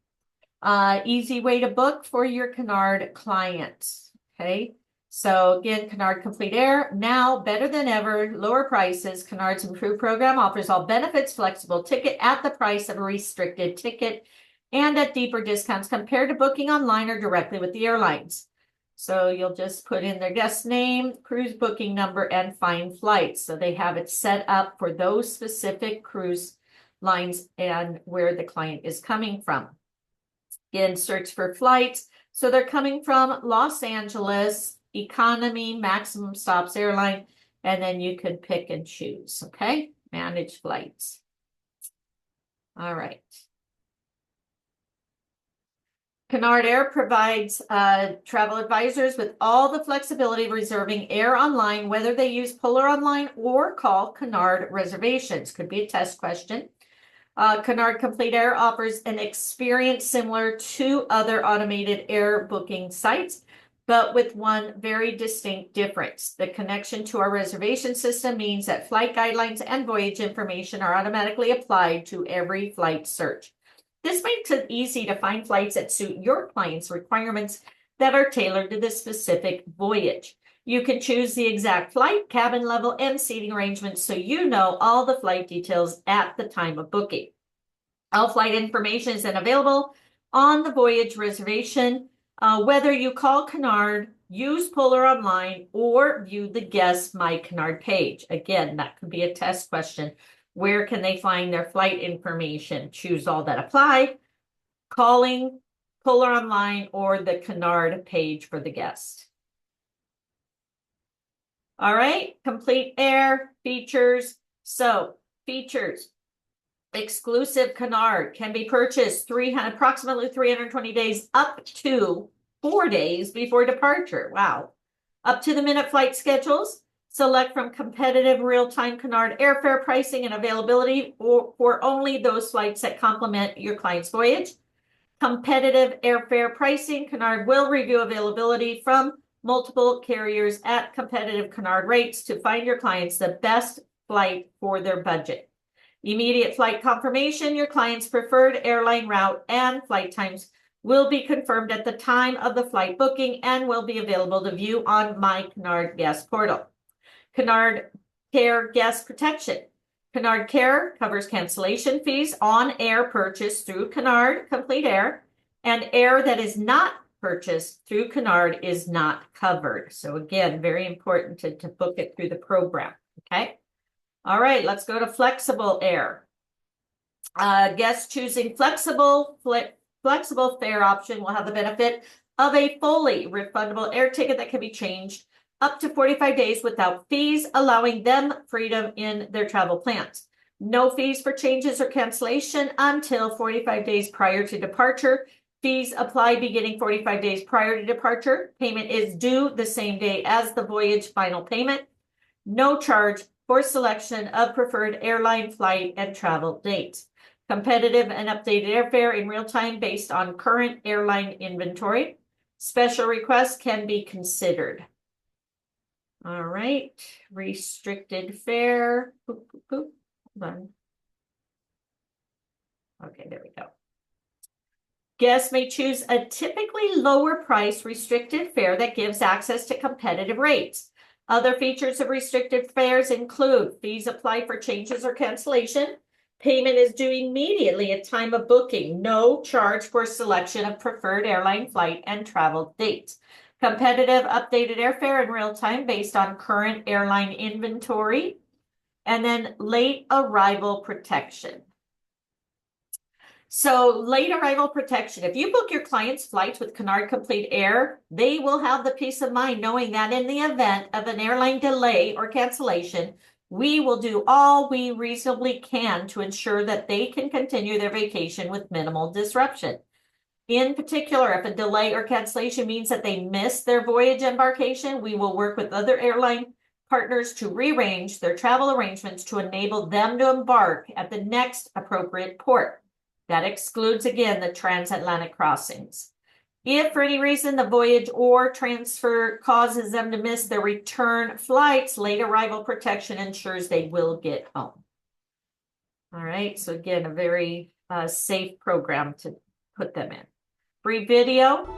A: Easy way to book for your Cunard clients. Okay, so again, Cunard Complete Air, now better than ever, lower prices. Cunard's improved program offers all benefits, flexible ticket at the price of a restricted ticket, and at deeper discounts compared to booking online or directly with the airlines. So you'll just put in their guest name, cruise booking number, and find flights. So they have it set up for those specific cruise lines and where the client is coming from. Again, search for flights. So they're coming from Los Angeles, economy, maximum stops airline, and then you can pick and choose, okay? Manage flights. All right. Cunard Air provides travel advisors with all the flexibility of reserving air online, whether they use Polar Online or call Cunard Reservations. Could be a test question. Cunard Complete Air offers an experience similar to other automated air booking sites, but with one very distinct difference. The connection to our reservation system means that flight guidelines and voyage information are automatically applied to every flight search. This makes it easy to find flights that suit your client's requirements that are tailored to the specific voyage. You can choose the exact flight, cabin level, and seating arrangements so you know all the flight details at the time of booking. All flight information is then available on the voyage reservation, whether you call Cunard, use Polar Online, or view the Guest My Cunard page. Again, that could be a test question. Where can they find their flight information? Choose all that apply, calling Polar Online or the Cunard page for the guest. All right, Complete Air features. So features, exclusive Cunard can be purchased approximately 320 days up to 4 days before departure. Wow. Up to the minute flight schedules. Select from competitive real-time Cunard airfare pricing and availability for only those flights that complement your client's voyage. Competitive airfare pricing. Cunard will review availability from multiple carriers at competitive Cunard rates to find your clients the best flight for their budget. Immediate flight confirmation. Your client's preferred airline route and flight times will be confirmed at the time of the flight booking and will be available to view on My Cunard Guest Portal. Cunard Care Guest Protection. Cunard Care covers cancellation fees on air purchased through Cunard Complete Air, and air that is not purchased through Cunard is not covered. So again, very important to book it through the program, okay? All right, let's go to Flexible Air. Guests choosing flexible fare option will have the benefit of a fully refundable air ticket that can be changed up to 45 days without fees, allowing them freedom in their travel plans. No fees for changes or cancellation until 45 days prior to departure. Fees apply beginning 45 days prior to departure. Payment is due the same day as the voyage final payment. No charge for selection of preferred airline, flight, and travel dates. Competitive and updated airfare in real time based on current airline inventory. Special requests can be considered. All right, restricted fare. Hold on. Okay, there we go. Guests may choose a typically lower price restricted fare that gives access to competitive rates. Other features of restricted fares include fees apply for changes or cancellation. Payment is due immediately at time of booking. No charge for selection of preferred airline, flight, and travel dates. Competitive updated airfare in real time based on current airline inventory. And then late arrival protection. So late arrival protection. If you book your client's flights with Cunard Complete Air, they will have the peace of mind knowing that in the event of an airline delay or cancellation, we will do all we reasonably can to ensure that they can continue their vacation with minimal disruption. In particular, if a delay or cancellation means that they miss their voyage embarkation, we will work with other airline partners to rearrange their travel arrangements to enable them to embark at the next appropriate port. That excludes, again, the transatlantic crossings. If for any reason the voyage or transfer causes them to miss their return flights, late arrival protection ensures they will get home. All right, so again, a very safe program to put them in. Free video.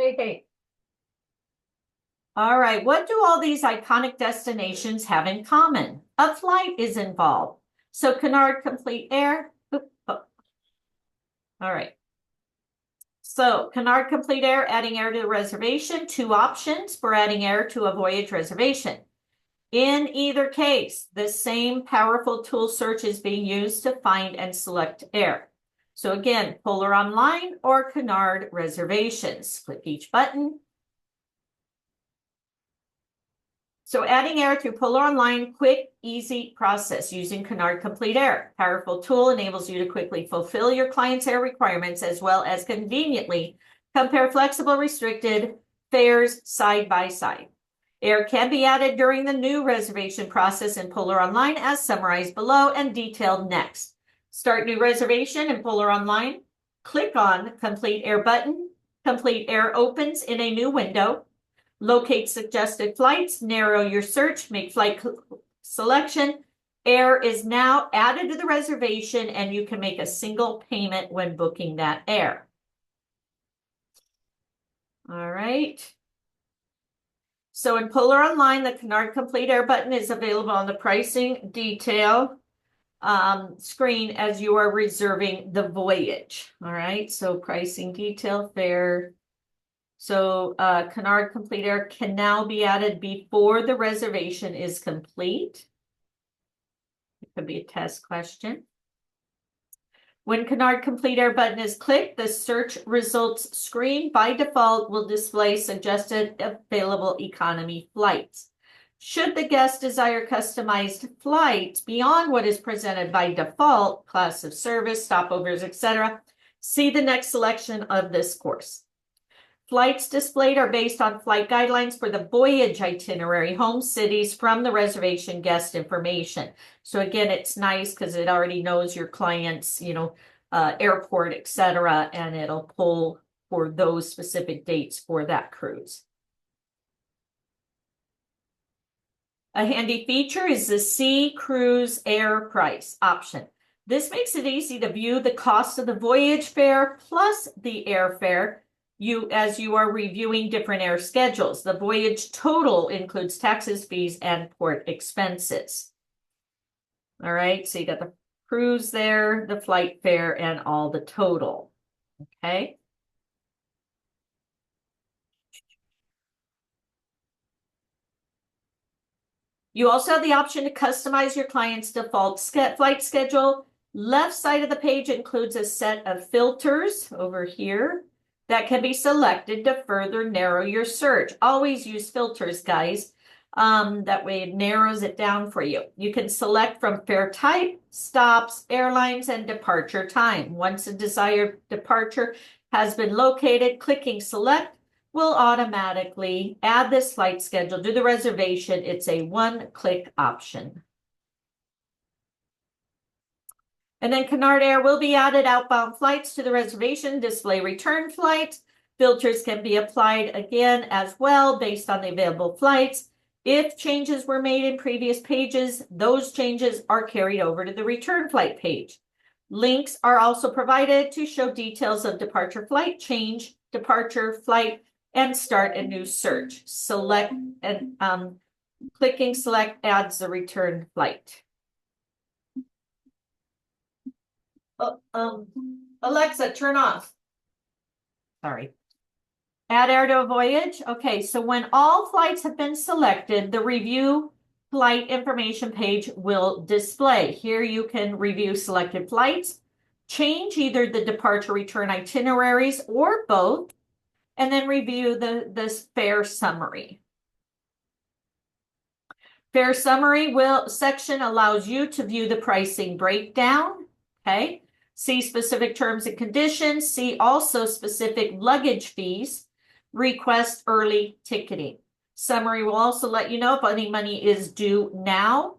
A: Hey. All right, what do all these iconic destinations have in common? A flight is involved. So Cunard Complete Air. All right. So Cunard Complete Air, adding air to the reservation. 2 options for adding air to a voyage reservation. In either case, the same powerful tool search is being used to find and select air. So again, Polar Online or Cunard reservations. Click each button. So adding air through Polar Online, quick, easy process using Cunard Complete Air. Powerful tool enables you to quickly fulfill your client's air requirements as well as conveniently compare flexible restricted fares side by side. Air can be added during the new reservation process in Polar Online as summarized below and detailed next. Start new reservation in Polar Online. Click on Complete Air button. Complete Air opens in a new window. Locate suggested flights, narrow your search, make flight selection. Air is now added to the reservation and you can make a single payment when booking that air. All right. So in Polar Online, the Cunard Complete Air button is available on the pricing detail screen as you are reserving the voyage. All right, so pricing detail, fare. So Cunard Complete Air can now be added before the reservation is complete. It could be a test question. When Cunard Complete Air button is clicked, the search results screen by default will display suggested available economy flights. Should the guest desire customized flights beyond what is presented by default, class of service, stopovers, etc., see the next selection of this course. Flights displayed are based on flight guidelines for the voyage itinerary, home cities from the reservation guest information. So again, it's nice because it already knows your client's, airport, etc., and it'll pull for those specific dates for that cruise. A handy feature is the See Cruise Air Price option. This makes it easy to view the cost of the voyage fare plus the airfare as you are reviewing different air schedules. The voyage total includes taxes, fees, and port expenses. All right, so you got the cruise there, the flight fare, and all the total. Okay. You also have the option to customize your client's default flight schedule. Left side of the page includes a set of filters over here that can be selected to further narrow your search. Always use filters, guys. That way it narrows it down for you. You can select from fare type, stops, airlines, and departure time. Once a desired departure has been located, clicking select will automatically add this flight schedule to the reservation. It's a one-click option. And then Cunard Air will be added outbound flights to the reservation, display return flights. Filters can be applied again as well based on the available flights. If changes were made in previous pages, those changes are carried over to the return flight page. Links are also provided to show details of departure flight, change, departure flight, and start a new search. Select and clicking select adds the return flight. Alexa, turn off. Sorry. Add air to a voyage. Okay, so when all flights have been selected, the review flight information page will display. Here you can review selected flights, change either the departure return itineraries or both, and then review the fare summary. Fare summary section allows you to view the pricing breakdown. Okay. See specific terms and conditions. See also specific luggage fees. Request early ticketing. Summary will also let you know if any money is due now.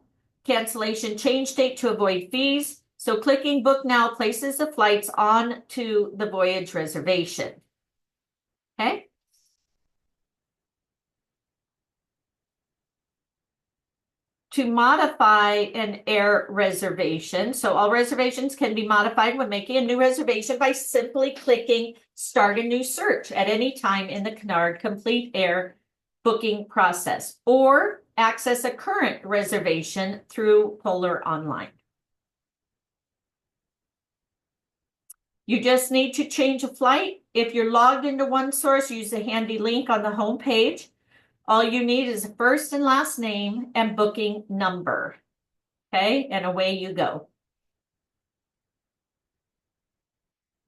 A: Cancellation change date to avoid fees. So clicking book now places the flights on to the voyage reservation. Okay. To modify an air reservation. So all reservations can be modified when making a new reservation by simply clicking Start a New Search at any time in the Cunard Complete Air booking process, or access a current reservation through Polar Online. You just need to change a flight. If you're logged into OneSource, use the handy link on the home page. All you need is a first and last name and booking number. Okay, and away you go.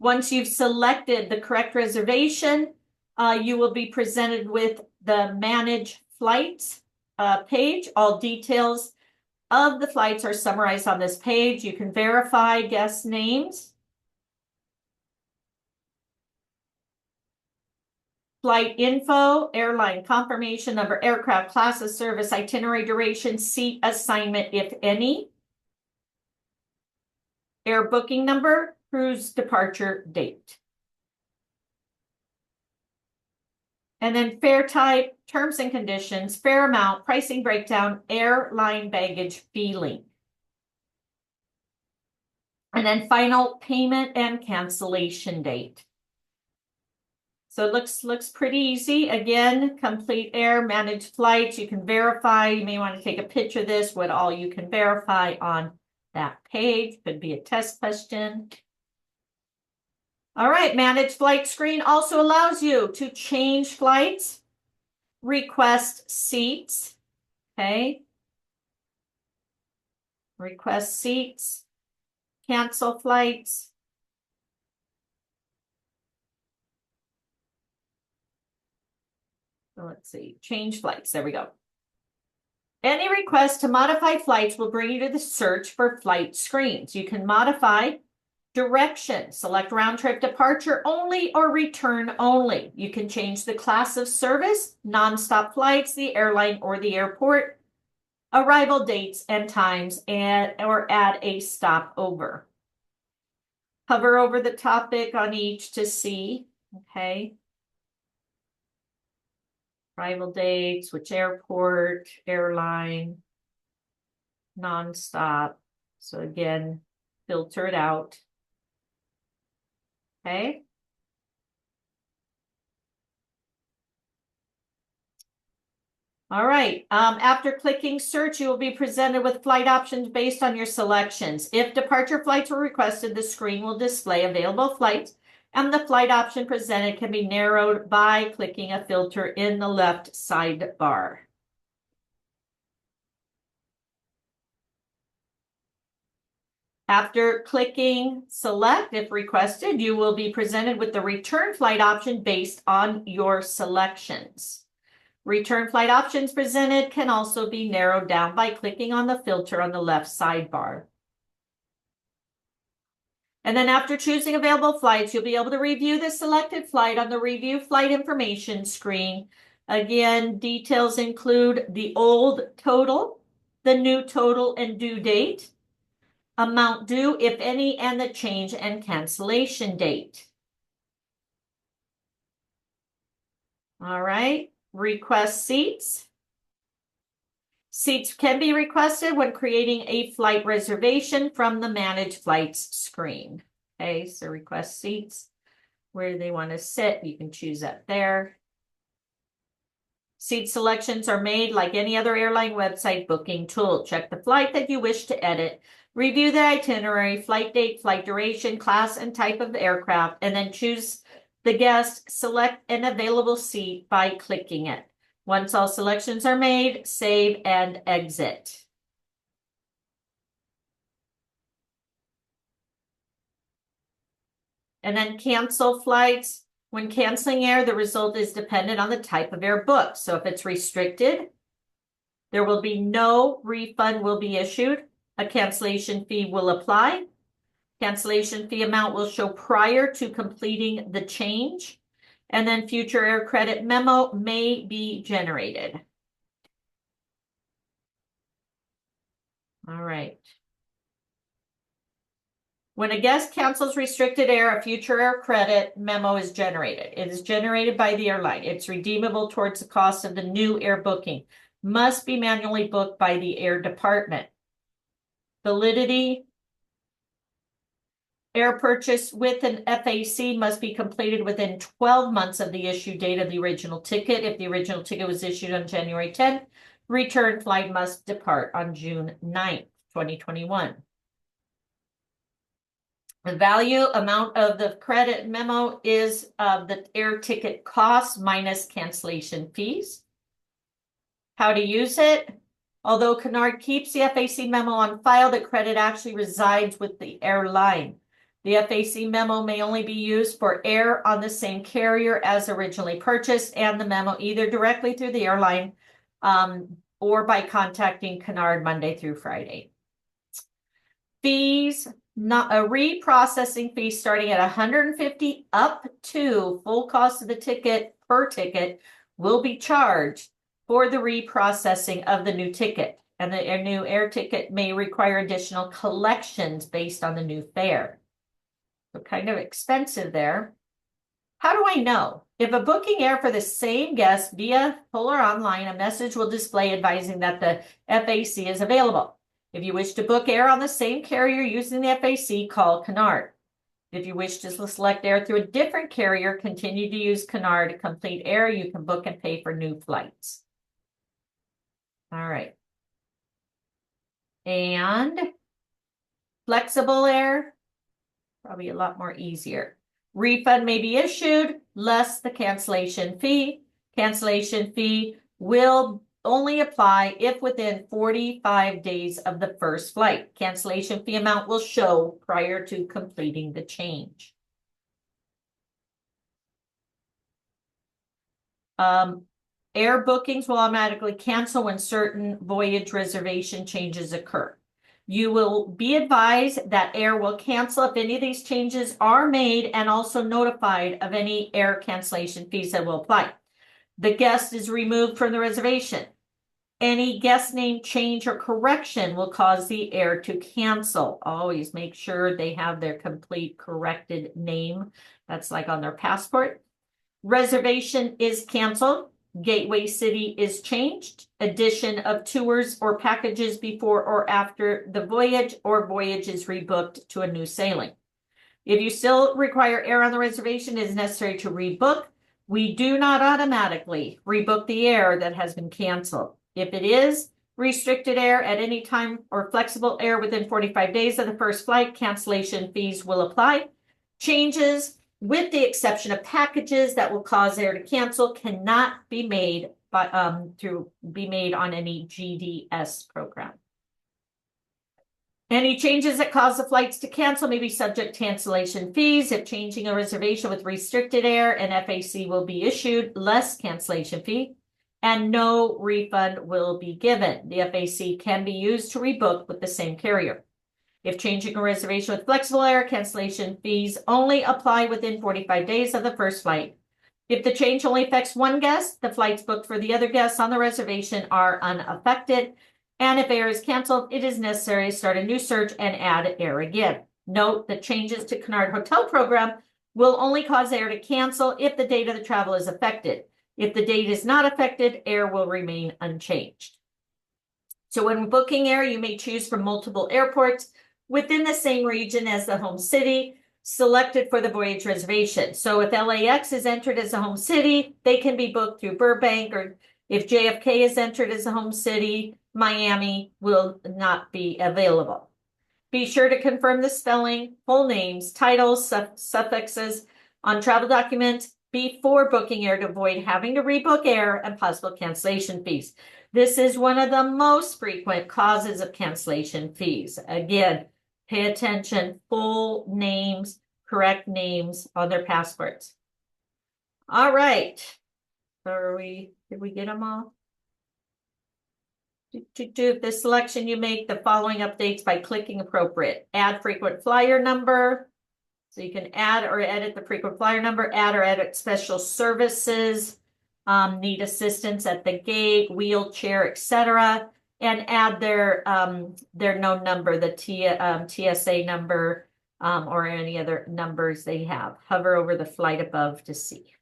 A: Once you've selected the correct reservation, you will be presented with the Manage Flights page. All details of the flights are summarized on this page. You can verify guest names, flight info, airline confirmation number, aircraft classes, service, itinerary duration, seat assignment, if any, air booking number, cruise departure date. And then fare type, terms and conditions, fare amount, pricing breakdown, airline baggage fee link. And then final payment and cancellation date. So it looks pretty easy. Again, complete air, manage flights. You can verify. You may want to take a picture of this, what all you can verify on that page. Could be a test question. All right, manage flight screen also allows you to change flights, request seats, okay? Request seats, cancel flights. So let's see, change flights, there we go. Any request to modify flights will bring you to the search for flight screens. You can modify direction, select round trip departure only or return only. You can change the class of service, nonstop flights, the airline or the airport, arrival dates and times, or add a stopover. Hover over the topic on each to see, okay. Arrival dates, which airport, airline, nonstop. So again, filter it out. Okay. All right. After clicking search, you will be presented with flight options based on your selections. If departure flights were requested, the screen will display available flights, and the flight option presented can be narrowed by clicking a filter in the left sidebar. After clicking select, if requested, you will be presented with the return flight option based on your selections. Return flight options presented can also be narrowed down by clicking on the filter on the left sidebar. And then after choosing available flights, you'll be able to review the selected flight on the review flight information screen. Again, details include the old total, the new total and due date, amount due, if any, and the change and cancellation date. All right, request seats. Seats can be requested when creating a flight reservation from the Manage Flights screen. Okay, so request seats. Where they want to sit, you can choose that there. Seat selections are made like any other airline website booking tool. Check the flight that you wish to edit. Review the itinerary, flight date, flight duration, class, and type of aircraft, and then choose the guest, select an available seat by clicking it. Once all selections are made, save and exit. And then cancel flights. When canceling air, the result is dependent on the type of air booked. So if it's restricted, there will be no refund will be issued. A cancellation fee will apply. Cancellation fee amount will show prior to completing the change. And then future air credit memo may be generated. All right. When a guest cancels restricted air, a future air credit memo is generated. It is generated by the airline. It's redeemable towards the cost of the new air booking. Must be manually booked by the air department. Validity. Air purchase with an FAC must be completed within 12 months of the issue date of the original ticket. If the original ticket was issued on January 10th, return flight must depart on June 9th, 2021. The value amount of the credit memo is the air ticket cost minus cancellation fees. How to use it. Although Cunard keeps the FAC memo on file, the credit actually resides with the airline. The FAC memo may only be used for air on the same carrier as originally purchased, and the memo either directly through the airline or by contacting Cunard Monday through Friday. Fees, not a reprocessing fee starting at $150 up to full cost of the ticket per ticket will be charged for the reprocessing of the new ticket. And the new air ticket may require additional collections based on the new fare. So kind of expensive there. How do I know? If a booking air for the same guest via Polar Online, a message will display advising that the FAC is available. If you wish to book air on the same carrier using the FAC, call Cunard. If you wish to select air through a different carrier, continue to use Cunard. Complete air, you can book and pay for new flights. All right. And flexible air, probably a lot more easier. Refund may be issued, less the cancellation fee. Cancellation fee will only apply if within 45 days of the first flight. Cancellation fee amount will show prior to completing the change. Air bookings will automatically cancel when certain voyage reservation changes occur. You will be advised that air will cancel if any of these changes are made and also notified of any air cancellation fees that will apply. The guest is removed from the reservation. Any guest name change or correction will cause the air to cancel. Always make sure they have their complete corrected name. That's like on their passport. Reservation is canceled. Gateway city is changed. Addition of tours or packages before or after the voyage, or voyage is rebooked to a new sailing. If you still require air on the reservation, it is necessary to rebook. We do not automatically rebook the air that has been canceled. If it is restricted air at any time or flexible air within 45 days of the first flight, cancellation fees will apply. Changes, with the exception of packages that will cause air to cancel, cannot be made on any GDS program. Any changes that cause the flights to cancel may be subject to cancellation fees. If changing a reservation with restricted air, an FAC will be issued, less cancellation fee, and no refund will be given. The FAC can be used to rebook with the same carrier. If changing a reservation with flexible air, cancellation fees only apply within 45 days of the first flight. If the change only affects one guest, the flights booked for the other guests on the reservation are unaffected. And if air is canceled, it is necessary to start a new search and add air again. Note that changes to Cunard Hotel program will only cause air to cancel if the date of the travel is affected. If the date is not affected, air will remain unchanged. So when booking air, you may choose from multiple airports within the same region as the home city selected for the voyage reservation. So if LAX is entered as a home city, they can be booked through Burbank, or if JFK is entered as a home city, Miami will not be available. Be sure to confirm the spelling, full names, titles, suffixes on travel documents before booking air to avoid having to rebook air and possible cancellation fees. This is one of the most frequent causes of cancellation fees. Again, pay attention, full names, correct names on their passports. All right. Did we get them all? If the selection you make the following updates by clicking appropriate. Add frequent flyer number. So you can add or edit the frequent flyer number, add or edit special services, need assistance at the gate, wheelchair, etc. And add their known number, the TSA number, or any other numbers they have. Hover over the flight above to see.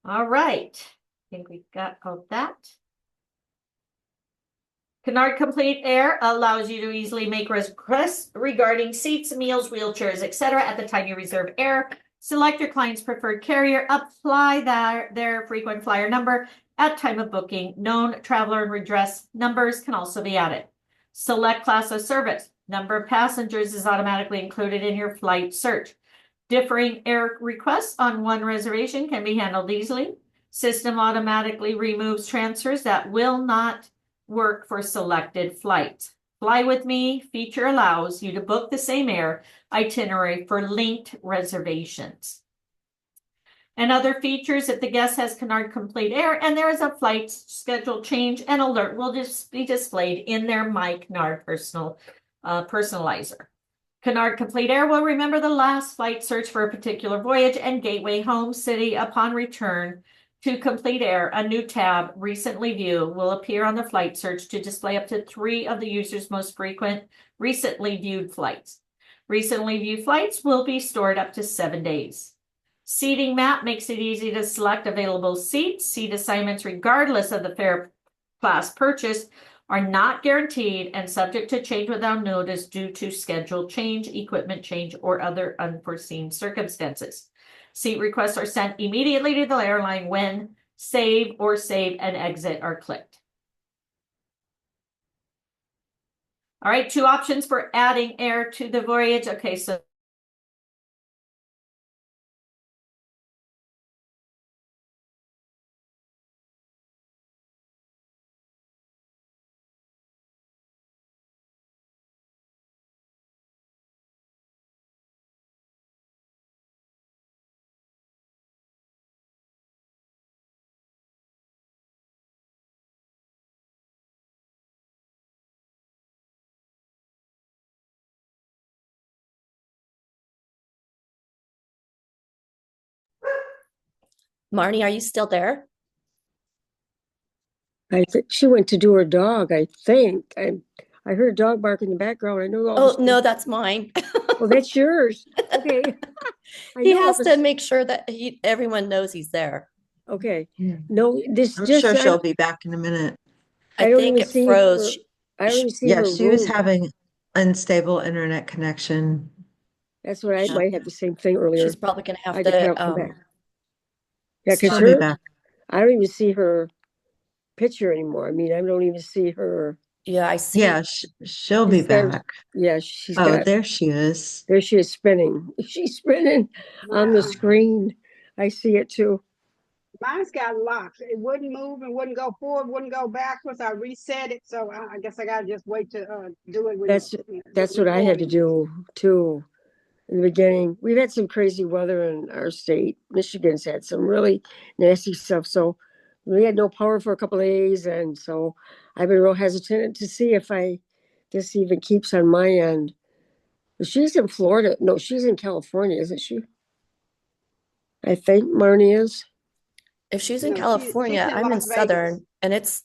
A: All right, I think we've got all that. Cunard Complete Air allows you to easily make requests regarding seats, meals, wheelchairs, etc. at the time you reserve air. Select your client's preferred carrier, apply their frequent flyer number at time of booking. Known traveler and redress numbers can also be added. Select class of service. Number of passengers is automatically included in your flight search. Differing air requests on one reservation can be handled easily. System automatically removes transfers that will not work for selected flights. Fly With Me feature allows you to book the same air itinerary for linked reservations. And other features, if the guest has Cunard Complete Air and there is a flight schedule change, an alert will just be displayed in their My Cunard personalizer. Cunard Complete Air will remember the last flight search for a particular voyage and gateway home city upon return to Complete Air. A new tab, Recently Viewed, will appear on the flight search to display up to 3 of the user's most frequent recently viewed flights. Recently viewed flights will be stored up to 7 days. Seating map makes it easy to select available seats. Seat assignments, regardless of the fare class purchased, are not guaranteed and subject to change without notice due to schedule change, equipment change, or other unforeseen circumstances. Seat requests are sent immediately to the airline when save and exit are clicked. All right, 2 options for adding air to the voyage. Okay, so
O: Marnie, are you still there?
N: I think she went to do her dog, I think. I heard a dog bark in the background. I know all
O: Oh,
N: this.
O: no, that's mine.
N: Oh, that's yours. Okay.
O: He has to make sure that everyone knows he's there.
N: Okay. No, this
K: I'm
N: just
K: sure she'll
N: I,
K: be back in a minute.
N: I don't even see her. I don't even see
K: Yeah,
N: her
K: she was
N: room.
K: having unstable internet connection.
N: That's what I might have the same thing earlier.
O: She's probably going to have
N: I could come
O: to.
N: back. Yeah, because
K: She'll be back.
N: I don't even see her picture anymore. I mean, I don't even see her.
O: Yeah, I see.
K: Yeah, she'll be back.
N: Yeah, she's
K: Oh,
N: got.
K: there she is.
N: There she is spinning. She's spinning on the screen. I see it too.
M: Mine's got locks. It wouldn't move and wouldn't go forward, wouldn't go backwards. I reset it, so I guess I gotta just wait to do it.
N: That's what I had to do too. In the beginning, we've had some crazy weather in our state. Michigan's had some really nasty stuff. So we had no power for a couple of days, and so I've been real hesitant to see if this even keeps on my end. But she's in Florida. No, she's in California, isn't she? I think Marnie is.
O: If she's in California, I'm in Southern, and it's